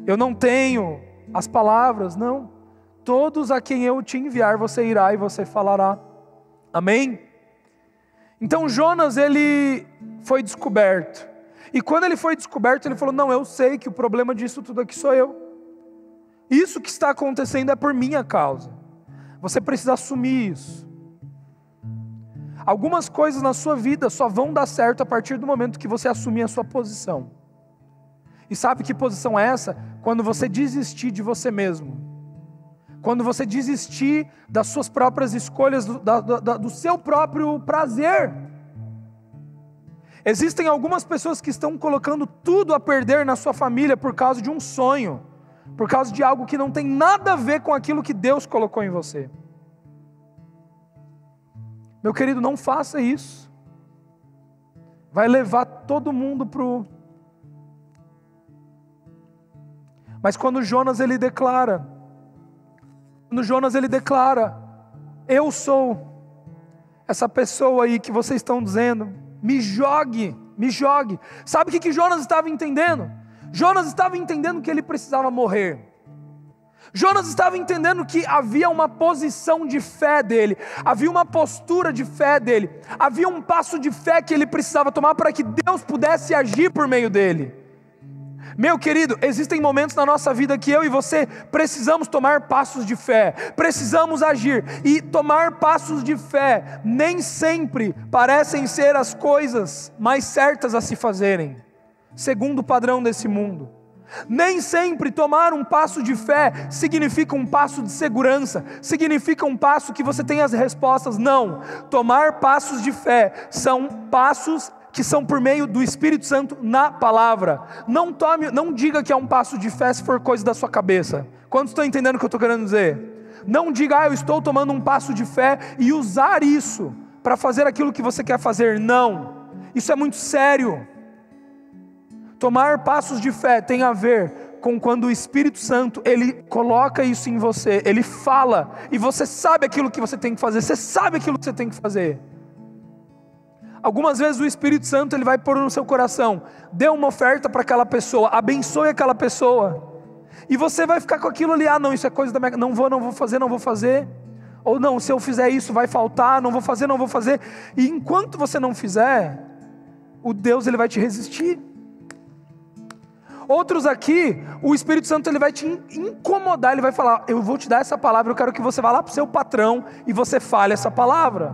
Eu não tenho as palavras. Não. Todos a quem eu te enviar, você irá e você falará. Amém? Então Jonas, ele foi descoberto. E quando ele foi descoberto, ele falou: não, eu sei que o problema disso tudo aqui sou eu. Isso que está acontecendo é por minha causa. Você precisa assumir isso. Algumas coisas na sua vida só vão dar certo a partir do momento que você assumir a sua posição. E sabe que posição é essa? Quando você desistir de você mesmo. Quando você desistir das suas próprias escolhas, do seu próprio prazer. Existem algumas pessoas que estão colocando tudo a perder na sua família por causa de um sonho, por causa de algo que não tem nada a ver com aquilo que Deus colocou em você. Meu querido, não faça isso. Vai levar todo mundo pro... Mas quando Jonas ele declara, eu sou essa pessoa aí que vocês estão dizendo, me jogue. Sabe o que Jonas estava entendendo? Jonas estava entendendo que ele precisava morrer. Jonas estava entendendo que havia uma posição de fé dele, havia uma postura de fé dele, havia um passo de fé que ele precisava tomar para que Deus pudesse agir por meio dele. Meu querido, existem momentos na nossa vida que eu e você precisamos tomar passos de fé, precisamos agir, e tomar passos de fé nem sempre parecem ser as coisas mais certas a se fazerem, segundo o padrão desse mundo. Nem sempre tomar um passo de fé significa um passo de segurança, significa um passo que você tem as respostas. Não, tomar passos de fé são passos que são por meio do Espírito Santo na palavra. Não diga que é um passo de fé se for coisa da sua cabeça. Quantos estão entendendo o que eu estou querendo dizer? Não diga, eu estou tomando um passo de fé e usar isso para fazer aquilo que você quer fazer. Não, isso é muito sério. Tomar passos de fé tem a ver com quando o Espírito Santo, ele coloca isso em você, ele fala, e você sabe aquilo que você tem que fazer, você sabe aquilo que você tem que fazer. Algumas vezes o Espírito Santo, ele vai pôr no seu coração, dê uma oferta para aquela pessoa, abençoe aquela pessoa, e você vai ficar com aquilo ali, não, isso é coisa da minha, não vou fazer, ou não, se eu fizer isso vai faltar, não vou fazer, e enquanto você não fizer, o Deus ele vai te resistir. Outros aqui, o Espírito Santo ele vai te incomodar, ele vai falar, eu vou te dar essa palavra, eu quero que você vá lá para o seu patrão e você fale essa palavra.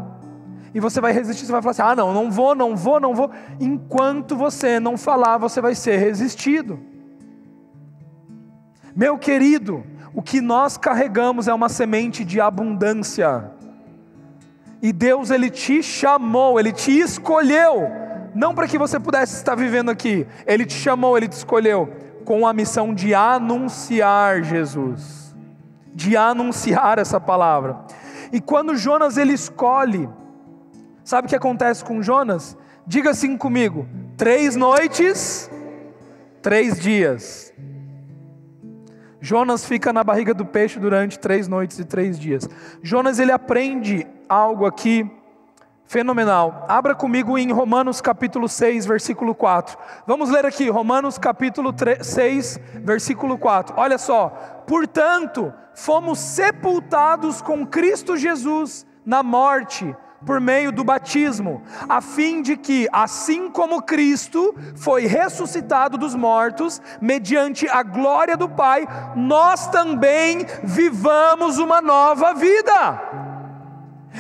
E você vai resistir, você vai falar assim, não vou. Enquanto você não falar, você vai ser resistido. Meu querido, o que nós carregamos é uma semente de abundância. E Deus ele te chamou, ele te escolheu. Não para que você pudesse estar vivendo aqui. Ele te chamou, ele te escolheu com a missão de anunciar Jesus, de anunciar essa palavra. E quando Jonas ele escolhe, sabe o que acontece com Jonas? Diga assim comigo: 3 noites, 3 dias. Jonas fica na barriga do peixe durante 3 noites e 3 dias. Jonas ele aprende algo aqui fenomenal. Abra comigo em Romanos capítulo 6, versículo 4. Vamos ler aqui, Romanos capítulo 6, versículo 4. Olha só. Portanto, fomos sepultados com Cristo Jesus na morte, por meio do batismo, a fim de que, assim como Cristo foi ressuscitado dos mortos, mediante a glória do Pai, nós também vivamos uma nova vida.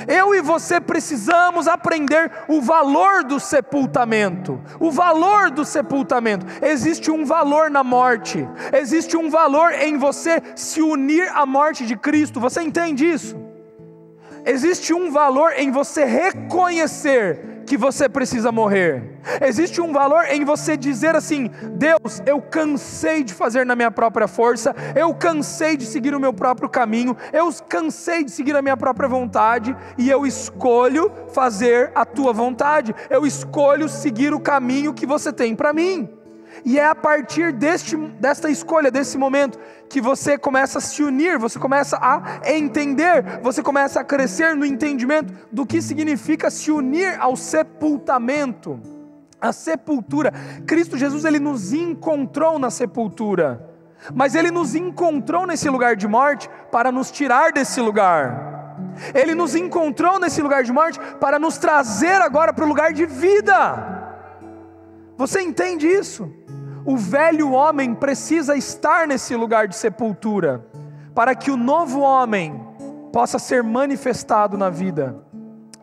Eu e você precisamos aprender o valor do sepultamento. O valor do sepultamento. Existe um valor na morte. Existe um valor em você se unir à morte de Cristo. Você entende isso? Existe um valor em você reconhecer que você precisa morrer. Existe um valor em você dizer assim: Deus, eu cansei de fazer na minha própria força, eu cansei de seguir o meu próprio caminho, eu cansei de seguir a minha própria vontade, e eu escolho fazer a tua vontade, eu escolho seguir o caminho que você tem para mim. E é a partir desta escolha, desse momento, que você começa a se unir, você começa a entender, você começa a crescer no entendimento do que significa se unir ao sepultamento, a sepultura. Cristo Jesus, ele nos encontrou na sepultura, mas ele nos encontrou nesse lugar de morte para nos tirar desse lugar. Ele nos encontrou nesse lugar de morte para nos trazer agora para o lugar de vida. Você entende isso? O velho homem precisa estar nesse lugar de sepultura, para que o novo homem possa ser manifestado na vida.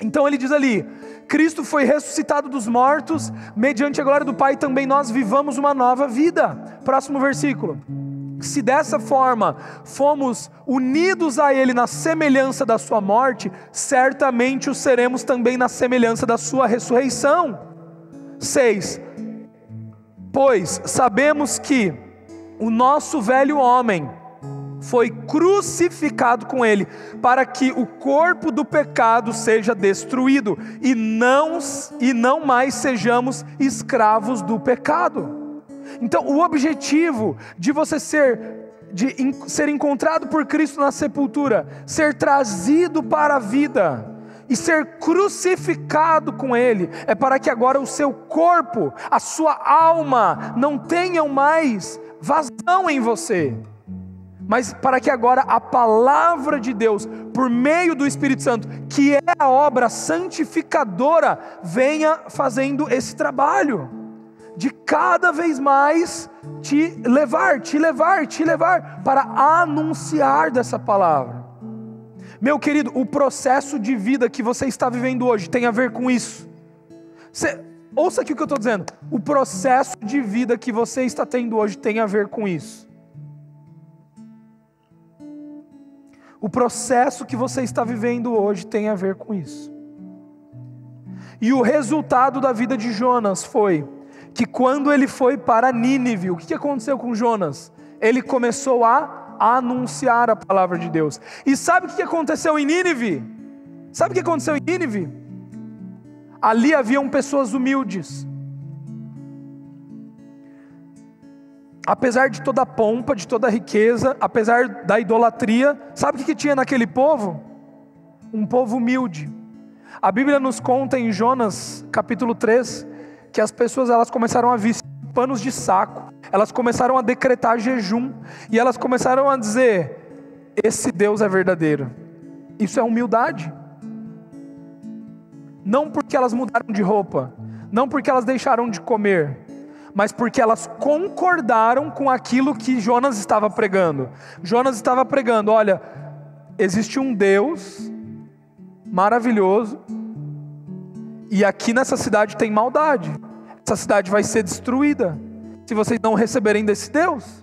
Então ele diz ali: Cristo foi ressuscitado dos mortos, mediante a glória do Pai também nós vivamos uma nova vida. Próximo versículo. Se dessa forma fomos unidos a Ele na semelhança da sua morte, certamente o seremos também na semelhança da sua ressurreição. 6. Pois sabemos que o nosso velho homem foi crucificado com Ele, para que o corpo do pecado seja destruído, e não mais sejamos escravos do pecado. Então o objetivo de você ser encontrado por Cristo na sepultura, ser trazido para a vida e ser crucificado com Ele, é para que agora o seu corpo, a sua alma não tenham mais vazão em você, mas para que agora a palavra de Deus, por meio do Espírito Santo, que é a obra santificadora, venha fazendo esse trabalho de cada vez mais te levar para anunciar dessa palavra. Meu querido, o processo de vida que você está vivendo hoje tem a ver com isso. Ouça aqui o que eu estou dizendo. O processo de vida que você está tendo hoje tem a ver com isso. O processo que você está vivendo hoje tem a ver com isso. E o resultado da vida de Jonas foi que quando ele foi para Nínive, o que aconteceu com Jonas? Ele começou a anunciar a palavra de Deus. E sabe o que aconteceu em Nínive? Sabe o que aconteceu em Nínive? Ali haviam pessoas humildes. Apesar de toda a pompa, de toda a riqueza, apesar da idolatria, sabe o que tinha naquele povo? Um povo humilde. A Bíblia nos conta em Jonas capítulo 3, que as pessoas elas começaram a vestir panos de saco, elas começaram a decretar jejum, e elas começaram a dizer: esse Deus é verdadeiro. Isso é humildade. Não porque elas mudaram de roupa, não porque elas deixaram de comer, mas porque elas concordaram com aquilo que Jonas estava pregando. Jonas estava pregando: olha, existe um Deus maravilhoso, e aqui nessa cidade tem maldade. Essa cidade vai ser destruída se vocês não receberem desse Deus.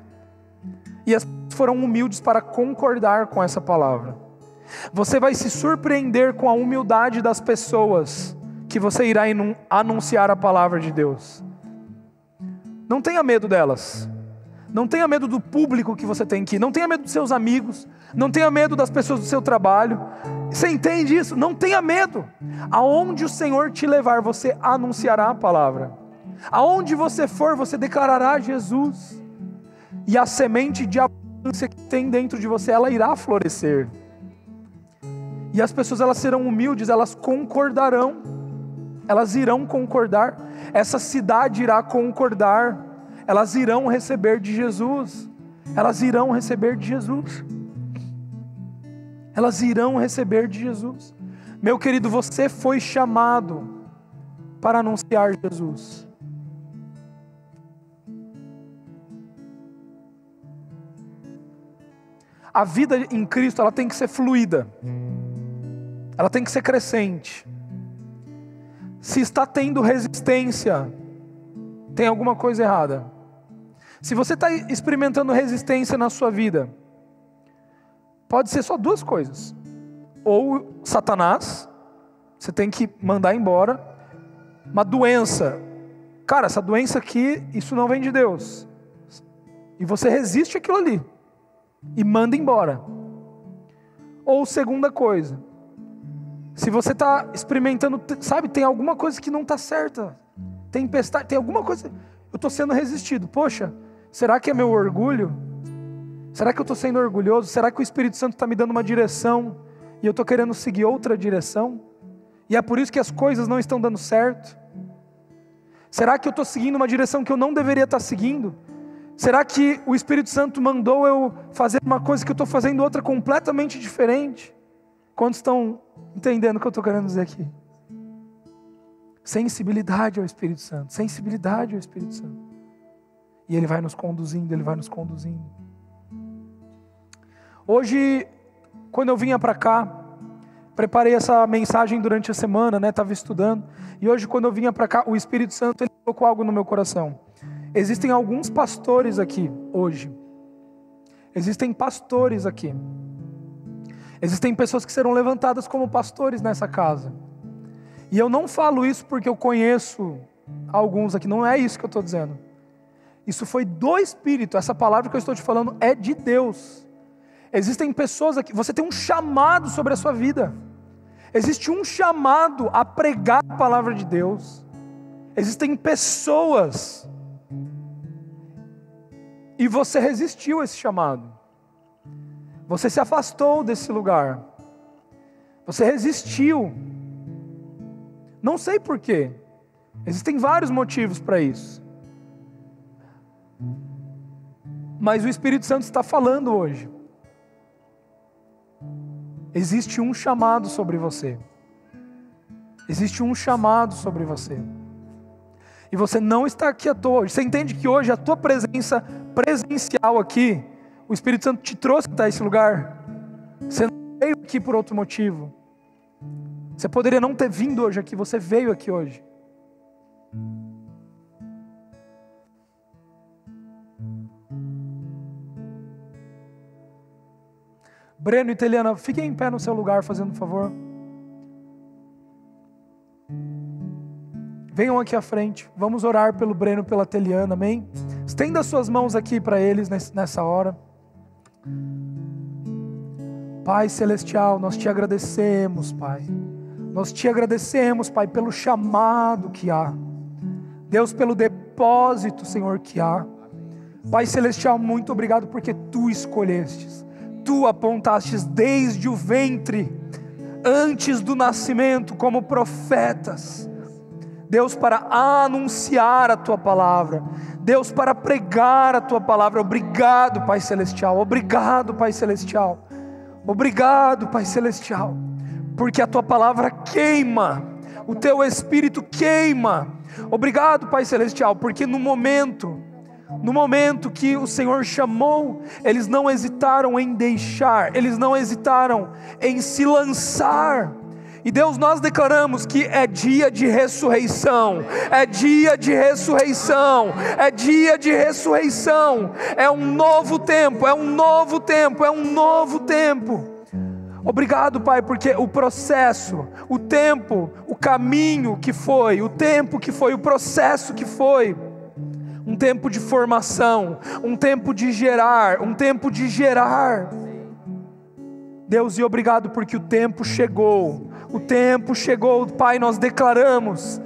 E as pessoas foram humildes para concordar com essa palavra. Você vai se surpreender com a humildade das pessoas que você irá anunciar a palavra de Deus. Não tenha medo delas. Não tenha medo do público que você tem aqui. Não tenha medo dos seus amigos. Não tenha medo das pessoas do seu trabalho. Você entende isso? Não tenha medo. Aonde o Senhor te levar, você anunciará a palavra. Aonde você for, você declarará Jesus. E a semente de abundância que tem dentro de você, ela irá florescer. E as pessoas, elas serão humildes, elas concordarão. Elas irão concordar. Essa cidade irá concordar. Elas irão receber de Jesus. Elas irão receber de Jesus. Elas irão receber de Jesus. Meu querido, você foi chamado para anunciar Jesus. A vida em Cristo, ela tem que ser fluida. Ela tem que ser crescente. Se está tendo resistência, tem alguma coisa errada. Se você está experimentando resistência na sua vida, pode ser só duas coisas. Ou Satanás, você tem que mandar embora. Uma doença, cara, essa doença aqui, isso não vem de Deus. E você resiste àquilo ali e manda embora. Ou segunda coisa, se você está experimentando, sabe, tem alguma coisa que não está certa, tempestade, tem alguma coisa, eu estou sendo resistido. Poxa, será que é meu orgulho? Será que eu estou sendo orgulhoso? Será que o Espírito Santo está me dando uma direção e eu estou querendo seguir outra direção? E é por isso que as coisas não estão dando certo? Será que eu estou seguindo uma direção que eu não deveria estar seguindo? Será que o Espírito Santo mandou eu fazer uma coisa que eu estou fazendo outra completamente diferente? Quantos estão entendendo o que eu estou querendo dizer aqui? Sensibilidade ao Espírito Santo, sensibilidade ao Espírito Santo. E Ele vai nos conduzindo, Ele vai nos conduzindo. Hoje, quando eu vinha para cá, preparei essa mensagem durante a semana, né? Estava estudando. E hoje, quando eu vinha para cá, o Espírito Santo, Ele colocou algo no meu coração. Existem alguns pastores aqui, hoje. Existem pastores aqui. Existem pessoas que serão levantadas como pastores nessa casa. E eu não falo isso porque eu conheço alguns aqui, não é isso que eu estou dizendo. Isso foi do Espírito, essa palavra que eu estou te falando é de Deus. Existem pessoas aqui, você tem um chamado sobre a sua vida. Existe um chamado a pregar a palavra de Deus. Existem pessoas. E você resistiu a esse chamado. Você se afastou desse lugar. Você resistiu. Não sei porquê. Existem vários motivos para isso. Mas o Espírito Santo está falando hoje. Existe um chamado sobre você. Existe um chamado sobre você. E você não está aqui à toa. Você entende que hoje a tua presença presencial aqui, o Espírito Santo te trouxe até esse lugar. Você não veio aqui por outro motivo. Você poderia não ter vindo hoje aqui, você veio aqui hoje. Breno e Teliana, fiquem em pé no seu lugar, fazendo um favor. Venham aqui à frente, vamos orar pelo Breno e pela Teliana, amém? Estenda suas mãos aqui para eles nessa hora. Pai Celestial, nós te agradecemos, Pai. Nós te agradecemos, Pai, pelo chamado que há. Deus, pelo depósito, Senhor, que há. Pai Celestial, muito obrigado porque Tu escolhestes. Tu apontastes desde o ventre, antes do nascimento, como profetas. Deus, para anunciar a Tua palavra. Deus, para pregar a Tua palavra. Obrigado, Pai Celestial. Obrigado, Pai Celestial. Obrigado, Pai Celestial. Porque a Tua palavra queima, o Teu Espírito queima. Obrigado, Pai Celestial, porque no momento que o Senhor chamou, eles não hesitaram em deixar, eles não hesitaram em se lançar. E Deus, nós declaramos que é dia de ressurreição, é dia de ressurreição, é dia de ressurreição, é um novo tempo, é um novo tempo, é um novo tempo. Obrigado, Pai, porque o processo, o tempo, o caminho que foi, o tempo que foi, o processo que foi, um tempo de formação, um tempo de gerar, Deus, e obrigado porque o tempo chegou. O tempo chegou, Pai, nós declaramos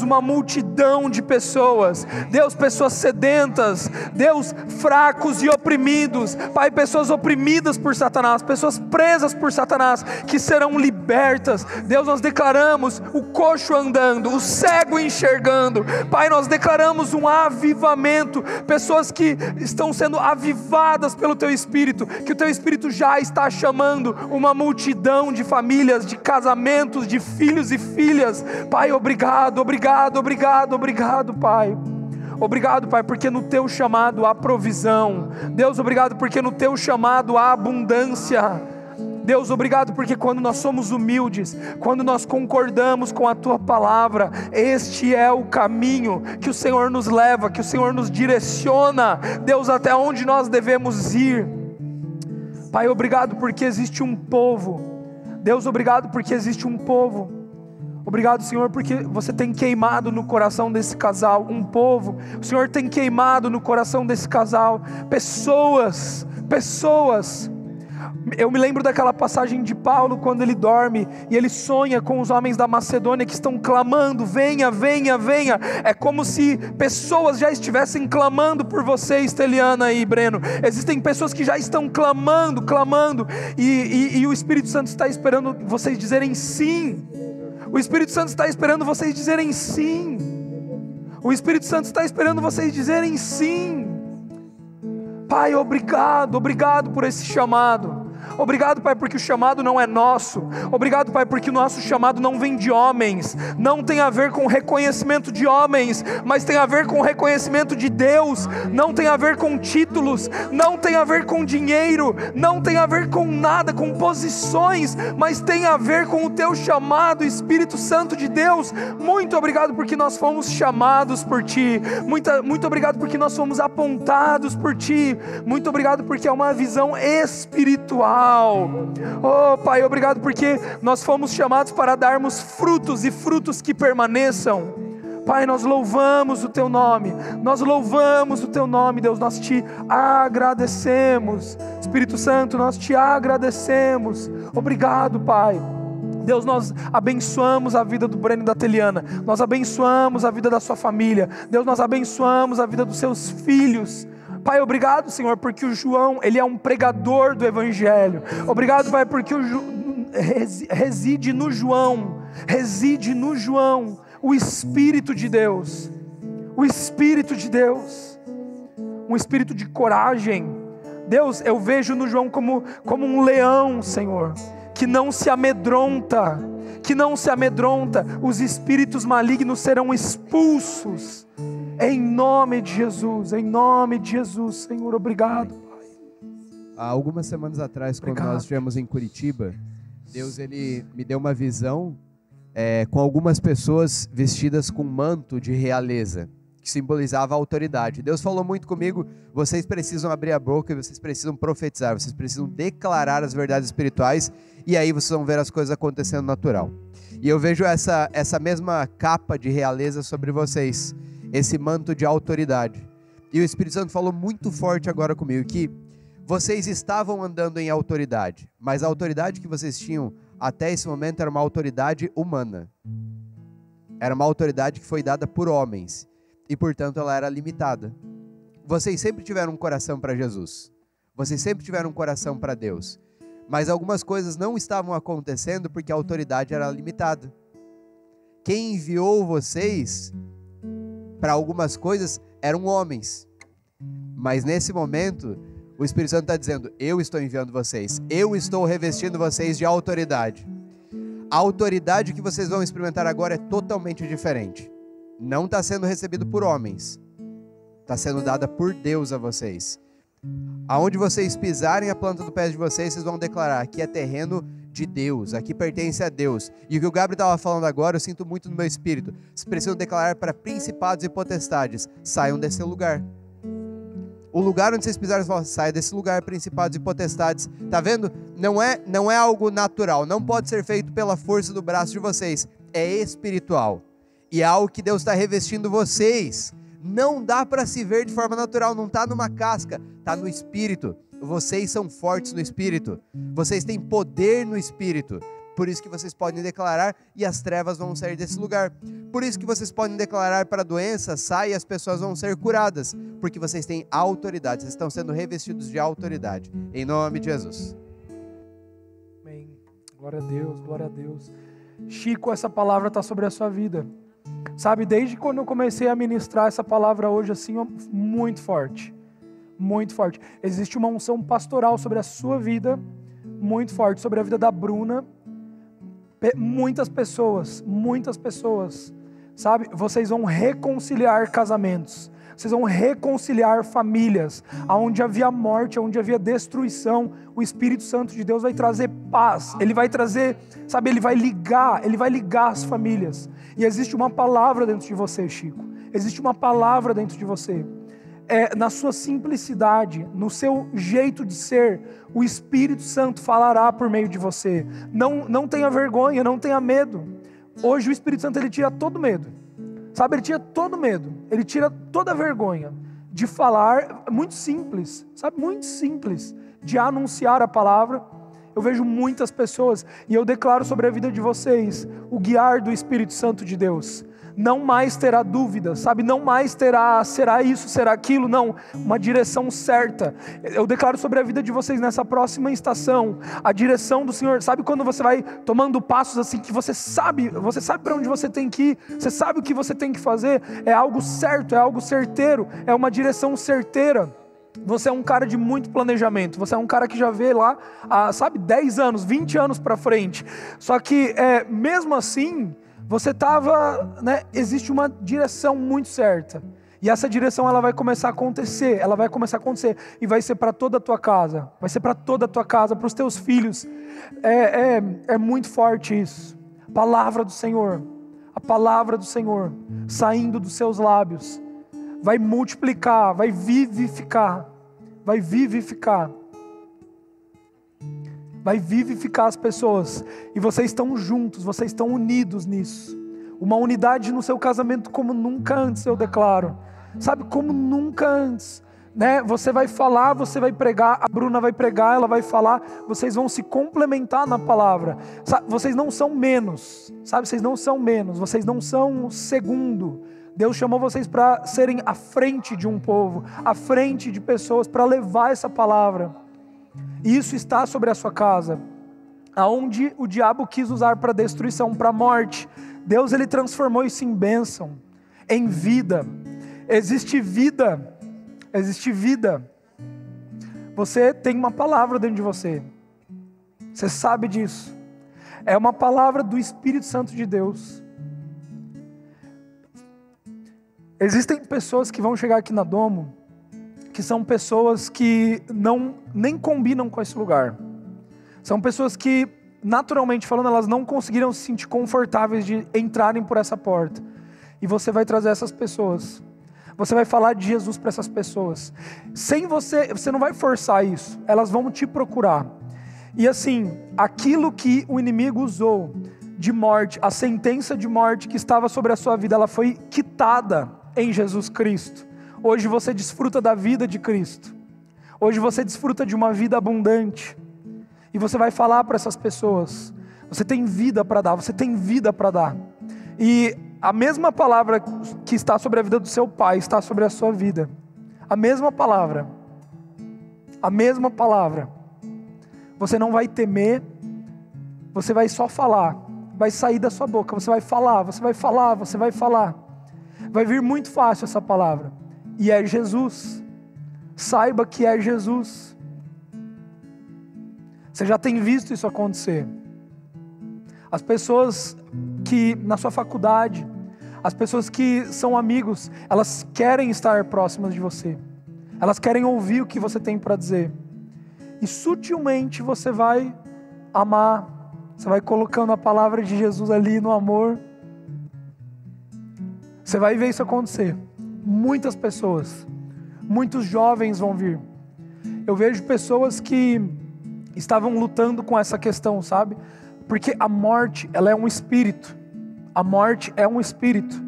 uma multidão de pessoas, Deus, pessoas sedentas, Deus, fracos e oprimidos, Pai, pessoas oprimidas por Satanás, pessoas presas por Satanás, que serão libertas. Deus, nós declaramos o coxo andando, o cego enxergando, Pai, nós declaramos um avivamento, pessoas que estão sendo avivadas pelo Teu Espírito, que o Teu Espírito já está chamando uma multidão de famílias, de casamentos, de filhos e filhas. Pai, obrigado, Pai. Obrigado, Pai, porque no Teu chamado há provisão. Deus, obrigado porque no Teu chamado há abundância. Deus, obrigado porque quando nós somos humildes, quando nós concordamos com a Tua palavra, este é o caminho que o Senhor nos leva, que o Senhor nos direciona, Deus, até onde nós devemos ir. Pai, obrigado porque existe um povo. Deus, obrigado porque existe um povo. Obrigado, Senhor, porque você tem queimado no coração desse casal um povo. O Senhor tem queimado no coração desse casal pessoas. Eu me lembro daquela passagem de Paulo, quando ele dorme e ele sonha com os homens da Macedônia que estão clamando: venha, venha, venha. É como se pessoas já estivessem clamando por vocês, Teliana e Breno. Existem pessoas que já estão clamando, e o Espírito Santo está esperando vocês dizerem sim. O Espírito Santo está esperando vocês dizerem sim. O Espírito Santo está esperando vocês dizerem sim. Pai, obrigado por esse chamado. Obrigado, Pai, porque o chamado não é nosso. Obrigado, Pai, porque o nosso chamado não vem de homens, não tem a ver com reconhecimento de homens, mas tem a ver com o reconhecimento de Deus. Não tem a ver com títulos, não tem a ver com dinheiro, não tem a ver com nada, com posições, mas tem a ver com o teu chamado, Espírito Santo de Deus. Muito obrigado porque nós fomos chamados por Ti, muito obrigado porque nós fomos apontados por Ti, muito obrigado porque é uma visão espiritual. Oh Pai, obrigado porque nós fomos chamados para darmos frutos e frutos que permaneçam. Pai, nós louvamos o Teu nome, Deus, nós Te agradecemos. Espírito Santo, nós Te agradecemos. Obrigado, Pai. Deus, nós abençoamos a vida do Breno e da Teliana, nós abençoamos a vida da sua família. Deus, nós abençoamos a vida dos seus filhos. Pai, obrigado, Senhor, porque o João, ele é um pregador do Evangelho. Obrigado, Pai, porque reside no João o Espírito de Deus, um Espírito de coragem. Deus, eu vejo no João como um leão, Senhor, que não se amedronta, os espíritos malignos serão expulsos, em nome de Jesus, Senhor, obrigado, Pai. Há algumas semanas atrás, quando nós estivemos em Curitiba, Deus, Ele me deu uma visão com algumas pessoas vestidas com manto de realeza, que simbolizava a autoridade. Deus falou muito comigo: vocês precisam abrir a boca e vocês precisam profetizar, vocês precisam declarar as verdades espirituais, e aí vocês vão ver as coisas acontecendo natural. E eu vejo essa mesma capa de realeza sobre vocês, esse manto de autoridade. E o Espírito Santo falou muito forte agora comigo, que vocês estavam andando em autoridade, mas a autoridade que vocês tinham até esse momento era uma autoridade humana. Era uma autoridade que foi dada por homens, e portanto ela era limitada. Vocês sempre tiveram um coração para Jesus, vocês sempre tiveram um coração para Deus, mas algumas coisas não estavam acontecendo porque a autoridade era limitada. Quem enviou vocês para algumas coisas eram homens, mas nesse momento o Espírito Santo está dizendo: eu estou enviando vocês, eu estou revestindo vocês de autoridade. A autoridade que vocês vão experimentar agora é totalmente diferente. Não está sendo recebido por homens, está sendo dada por Deus a vocês. Aonde vocês pisarem a planta do pé de vocês, vocês vão declarar: aqui é terreno de Deus, aqui pertence a Deus. E o que o Gabriel estava falando agora, eu sinto muito no meu espírito. Vocês precisam declarar para principados e potestades: saiam desse lugar. O lugar onde vocês pisarem, saia desse lugar, principados e potestades. Tá vendo? Não é algo natural, não pode ser feito pela força do braço de vocês, é espiritual. E é algo que Deus está revestindo vocês. Não dá para se ver de forma natural, não está numa casca, está no Espírito. Vocês são fortes no Espírito, vocês têm poder no Espírito. Por isso que vocês podem declarar e as trevas vão sair desse lugar. Por isso que vocês podem declarar para a doença: sai, e as pessoas vão ser curadas. Porque vocês têm autoridade, vocês estão sendo revestidos de autoridade. Em nome de Jesus. Amém. Glória a Deus, glória a Deus. Chico, essa palavra está sobre a sua vida. Sabe, desde quando eu comecei a ministrar essa palavra hoje, assim, muito forte. Muito forte. Existe uma unção pastoral sobre a sua vida, muito forte, sobre a vida da Bruna. Muitas pessoas, sabe, vocês vão reconciliar casamentos, vocês vão reconciliar famílias, aonde havia morte, aonde havia destruição, o Espírito Santo de Deus vai trazer paz, Ele vai trazer, sabe, Ele vai ligar as famílias. E existe uma palavra dentro de você, Chico, existe uma palavra dentro de você. Na sua simplicidade, no seu jeito de ser, o Espírito Santo falará por meio de você. Não tenha vergonha, não tenha medo. Hoje o Espírito Santo, ele tira todo medo, sabe? Ele tira todo medo, ele tira toda a vergonha de falar, muito simples, sabe? Muito simples, de anunciar a palavra. Eu vejo muitas pessoas, e eu declaro sobre a vida de vocês o guiar do Espírito Santo de Deus. Não mais terá dúvida, sabe? Não mais terá, será isso, será aquilo, não. Uma direção certa. Eu declaro sobre a vida de vocês nessa próxima estação, a direção do Senhor. Sabe quando você vai tomando passos assim, que você sabe para onde você tem que ir, você sabe o que você tem que fazer, é algo certo, é algo certeiro, é uma direção certeira. Você é um cara de muito planejamento. Você é um cara que já vê lá, 10 anos, 20 anos para frente. Só que, mesmo assim, você estava, existe uma direção muito certa. E essa direção, ela vai começar a acontecer. E vai ser para toda a tua casa. Vai ser para toda a tua casa, para os teus filhos. É muito forte isso. Palavra do Senhor. A palavra do Senhor saindo dos seus lábios vai multiplicar, vai vivificar as pessoas, e vocês estão juntos, vocês estão unidos nisso, uma unidade no seu casamento como nunca antes, eu declaro, sabe, como nunca antes, você vai falar, você vai pregar, a Bruna vai pregar, ela vai falar, vocês vão se complementar na palavra, sabe? Vocês não são menos, vocês não são segundo. Deus chamou vocês para serem à frente de um povo, à frente de pessoas, para levar essa palavra. E isso está sobre a sua casa. Aonde o diabo quis usar para destruição, para morte, Deus ele transformou isso em bênção, em vida. Existe vida. Você tem uma palavra dentro de você. Você sabe disso. É uma palavra do Espírito Santo de Deus. Existem pessoas que vão chegar aqui na Domo, que são pessoas que nem combinam com esse lugar. São pessoas que, naturalmente falando, elas não conseguiram se sentir confortáveis de entrarem por essa porta. E você vai trazer essas pessoas. Você vai falar de Jesus para essas pessoas. Sem você não vai forçar isso. Elas vão te procurar. E assim, aquilo que o inimigo usou de morte, a sentença de morte que estava sobre a sua vida, ela foi quitada em Jesus Cristo. Hoje você desfruta da vida de Cristo. Hoje você desfruta de uma vida abundante. E você vai falar para essas pessoas. Você tem vida para dar, você tem vida para dar. E a mesma palavra que está sobre a vida do seu pai está sobre a sua vida. A mesma palavra. Você não vai temer, você vai só falar. Vai sair da sua boca, você vai falar. Vai vir muito fácil essa palavra. E é Jesus. Saiba que é Jesus. Você já tem visto isso acontecer. As pessoas que na sua faculdade, as pessoas que são amigos, elas querem estar próximas de você. Elas querem ouvir o que você tem para dizer. E sutilmente você vai amar. Você vai colocando a palavra de Jesus ali no amor. Você vai ver isso acontecer. Muitas pessoas, muitos jovens vão vir. Eu vejo pessoas que estavam lutando com essa questão, sabe? Porque a morte, ela é um espírito. A morte é um espírito.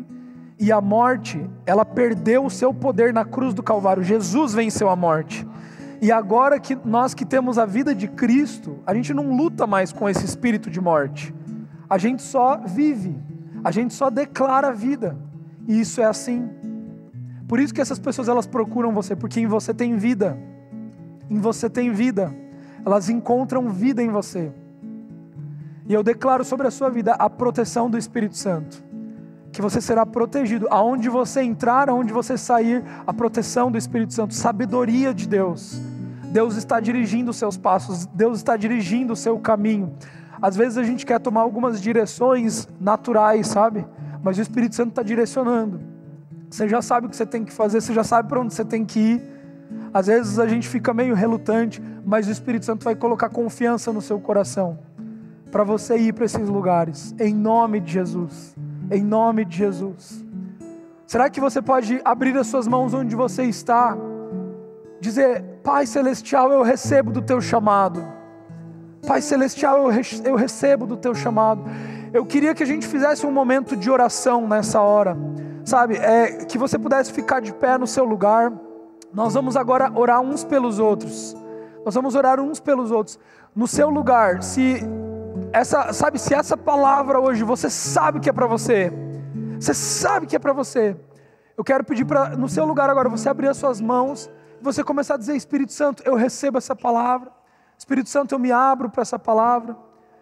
E a morte, ela perdeu o seu poder na cruz do Calvário. Jesus venceu a morte. E agora que nós que temos a vida de Cristo, a gente não luta mais com esse espírito de morte. A gente só vive. A gente só declara a vida. E isso é assim. Por isso que essas pessoas, elas procuram você, porque em você tem vida. Em você tem vida. Elas encontram vida em você. E eu declaro sobre a sua vida a proteção do Espírito Santo. Que você será protegido. Aonde você entrar, aonde você sair, a proteção do Espírito Santo. Sabedoria de Deus. Deus está dirigindo os seus passos. Deus está dirigindo o seu caminho. Às vezes a gente quer tomar algumas direções naturais, sabe? Mas o Espírito Santo está direcionando. Você já sabe o que você tem que fazer, você já sabe para onde você tem que ir. Às vezes a gente fica meio relutante, mas o Espírito Santo vai colocar confiança no seu coração, para você ir para esses lugares, em nome de Jesus. Em nome de Jesus. Será que você pode abrir as suas mãos onde você está? Dizer: Pai Celestial, eu recebo do teu chamado. Pai Celestial, eu recebo do teu chamado. Eu queria que a gente fizesse um momento de oração nessa hora, sabe? Que você pudesse ficar de pé no seu lugar. Nós vamos agora orar uns pelos outros. No seu lugar, se essa palavra hoje, você sabe que é para você. Você sabe que é para você. Eu quero pedir para, no seu lugar agora, você abrir as suas mãos e você começar a dizer: Espírito Santo, eu recebo essa palavra. Espírito Santo, eu me abro para essa palavra.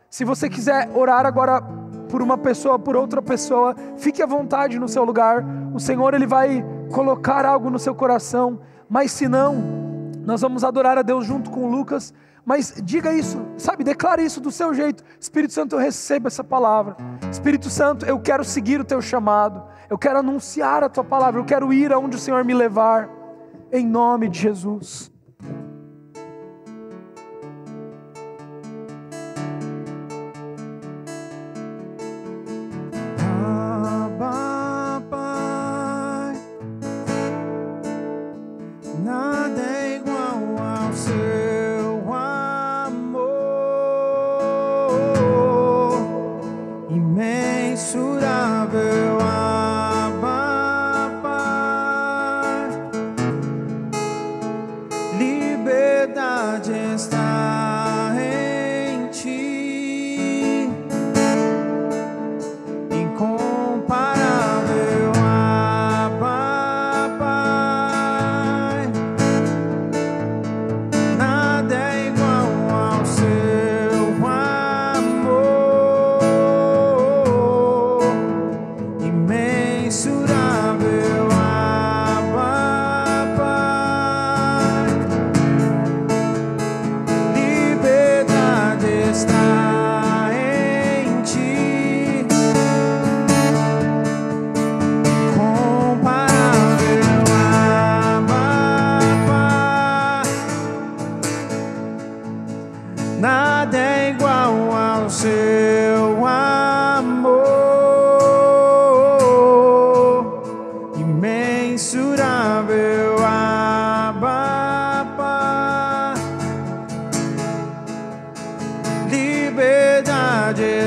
Se você quiser orar agora por uma pessoa, por outra pessoa, fique à vontade no seu lugar. O Senhor, Ele vai colocar algo no seu coração. Mas se não, Nós vamos adorar a Deus junto com o Lucas, mas diga isso, sabe, declare isso do seu jeito. Espírito Santo, eu recebo essa palavra. Espírito Santo, eu quero seguir o teu chamado, eu quero anunciar a tua palavra, eu quero ir aonde o Senhor me levar, em nome de Jesus.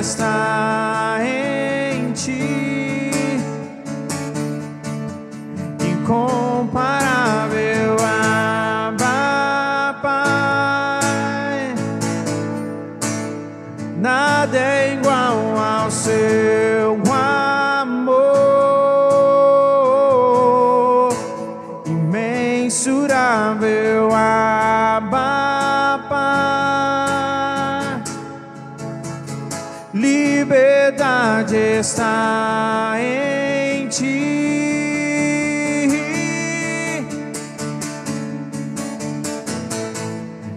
Está em ti, incomparável Abba, Pai. Nada é igual ao seu amor, imensurável Abba, Pai. Liberdade está em ti.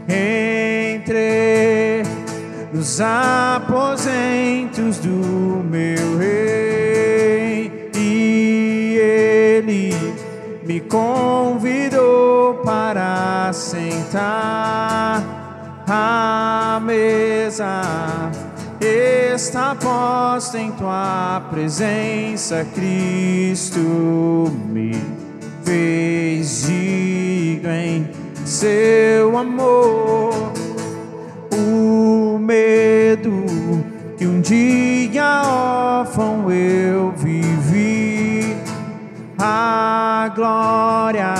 Entrei nos aposentos do meu rei e ele me convidou para sentar à mesa. Está posta em tua presença, Cristo me fez digno em seu amor. O medo que um dia órfão eu vivi, a glória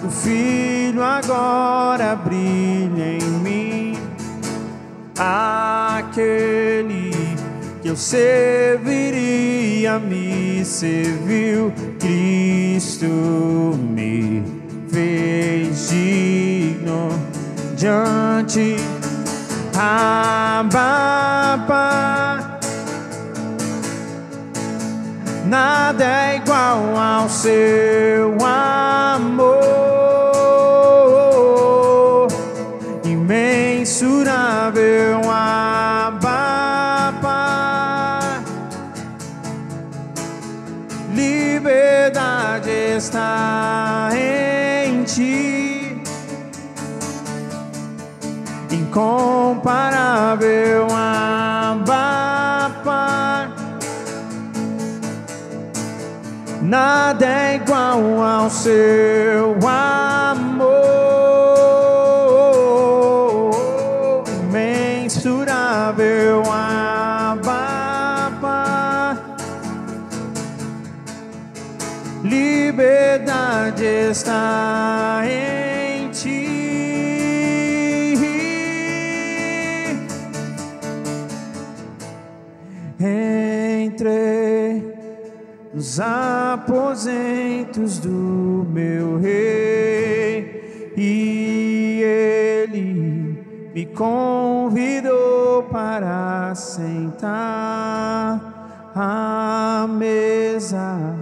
do Filho agora brilha em mim. Aquele que eu serviria me serviu, Cristo me fez digno diante Abba, Pai. Nada é igual ao seu amor, imensurável Abba, Pai. Liberdade está em ti, incomparável Abba, Pai. Nada é igual ao seu amor, imensurável Abba, Pai. Liberdade está em ti. Entrei nos aposentos do meu rei e ele me convidou para sentar à mesa.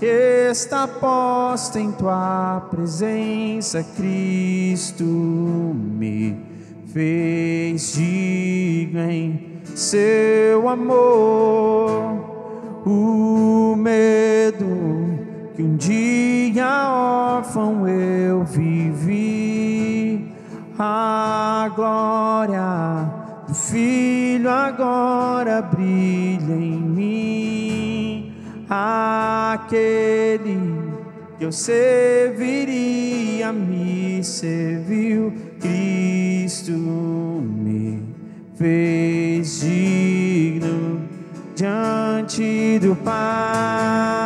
está posta em tua presença. Cristo me fez digno em seu amor. O medo que um dia órfão eu vivi, a glória do Filho agora brilha em mim. Aquele que eu serviria me serviu. Cristo me fez digno diante do Pai.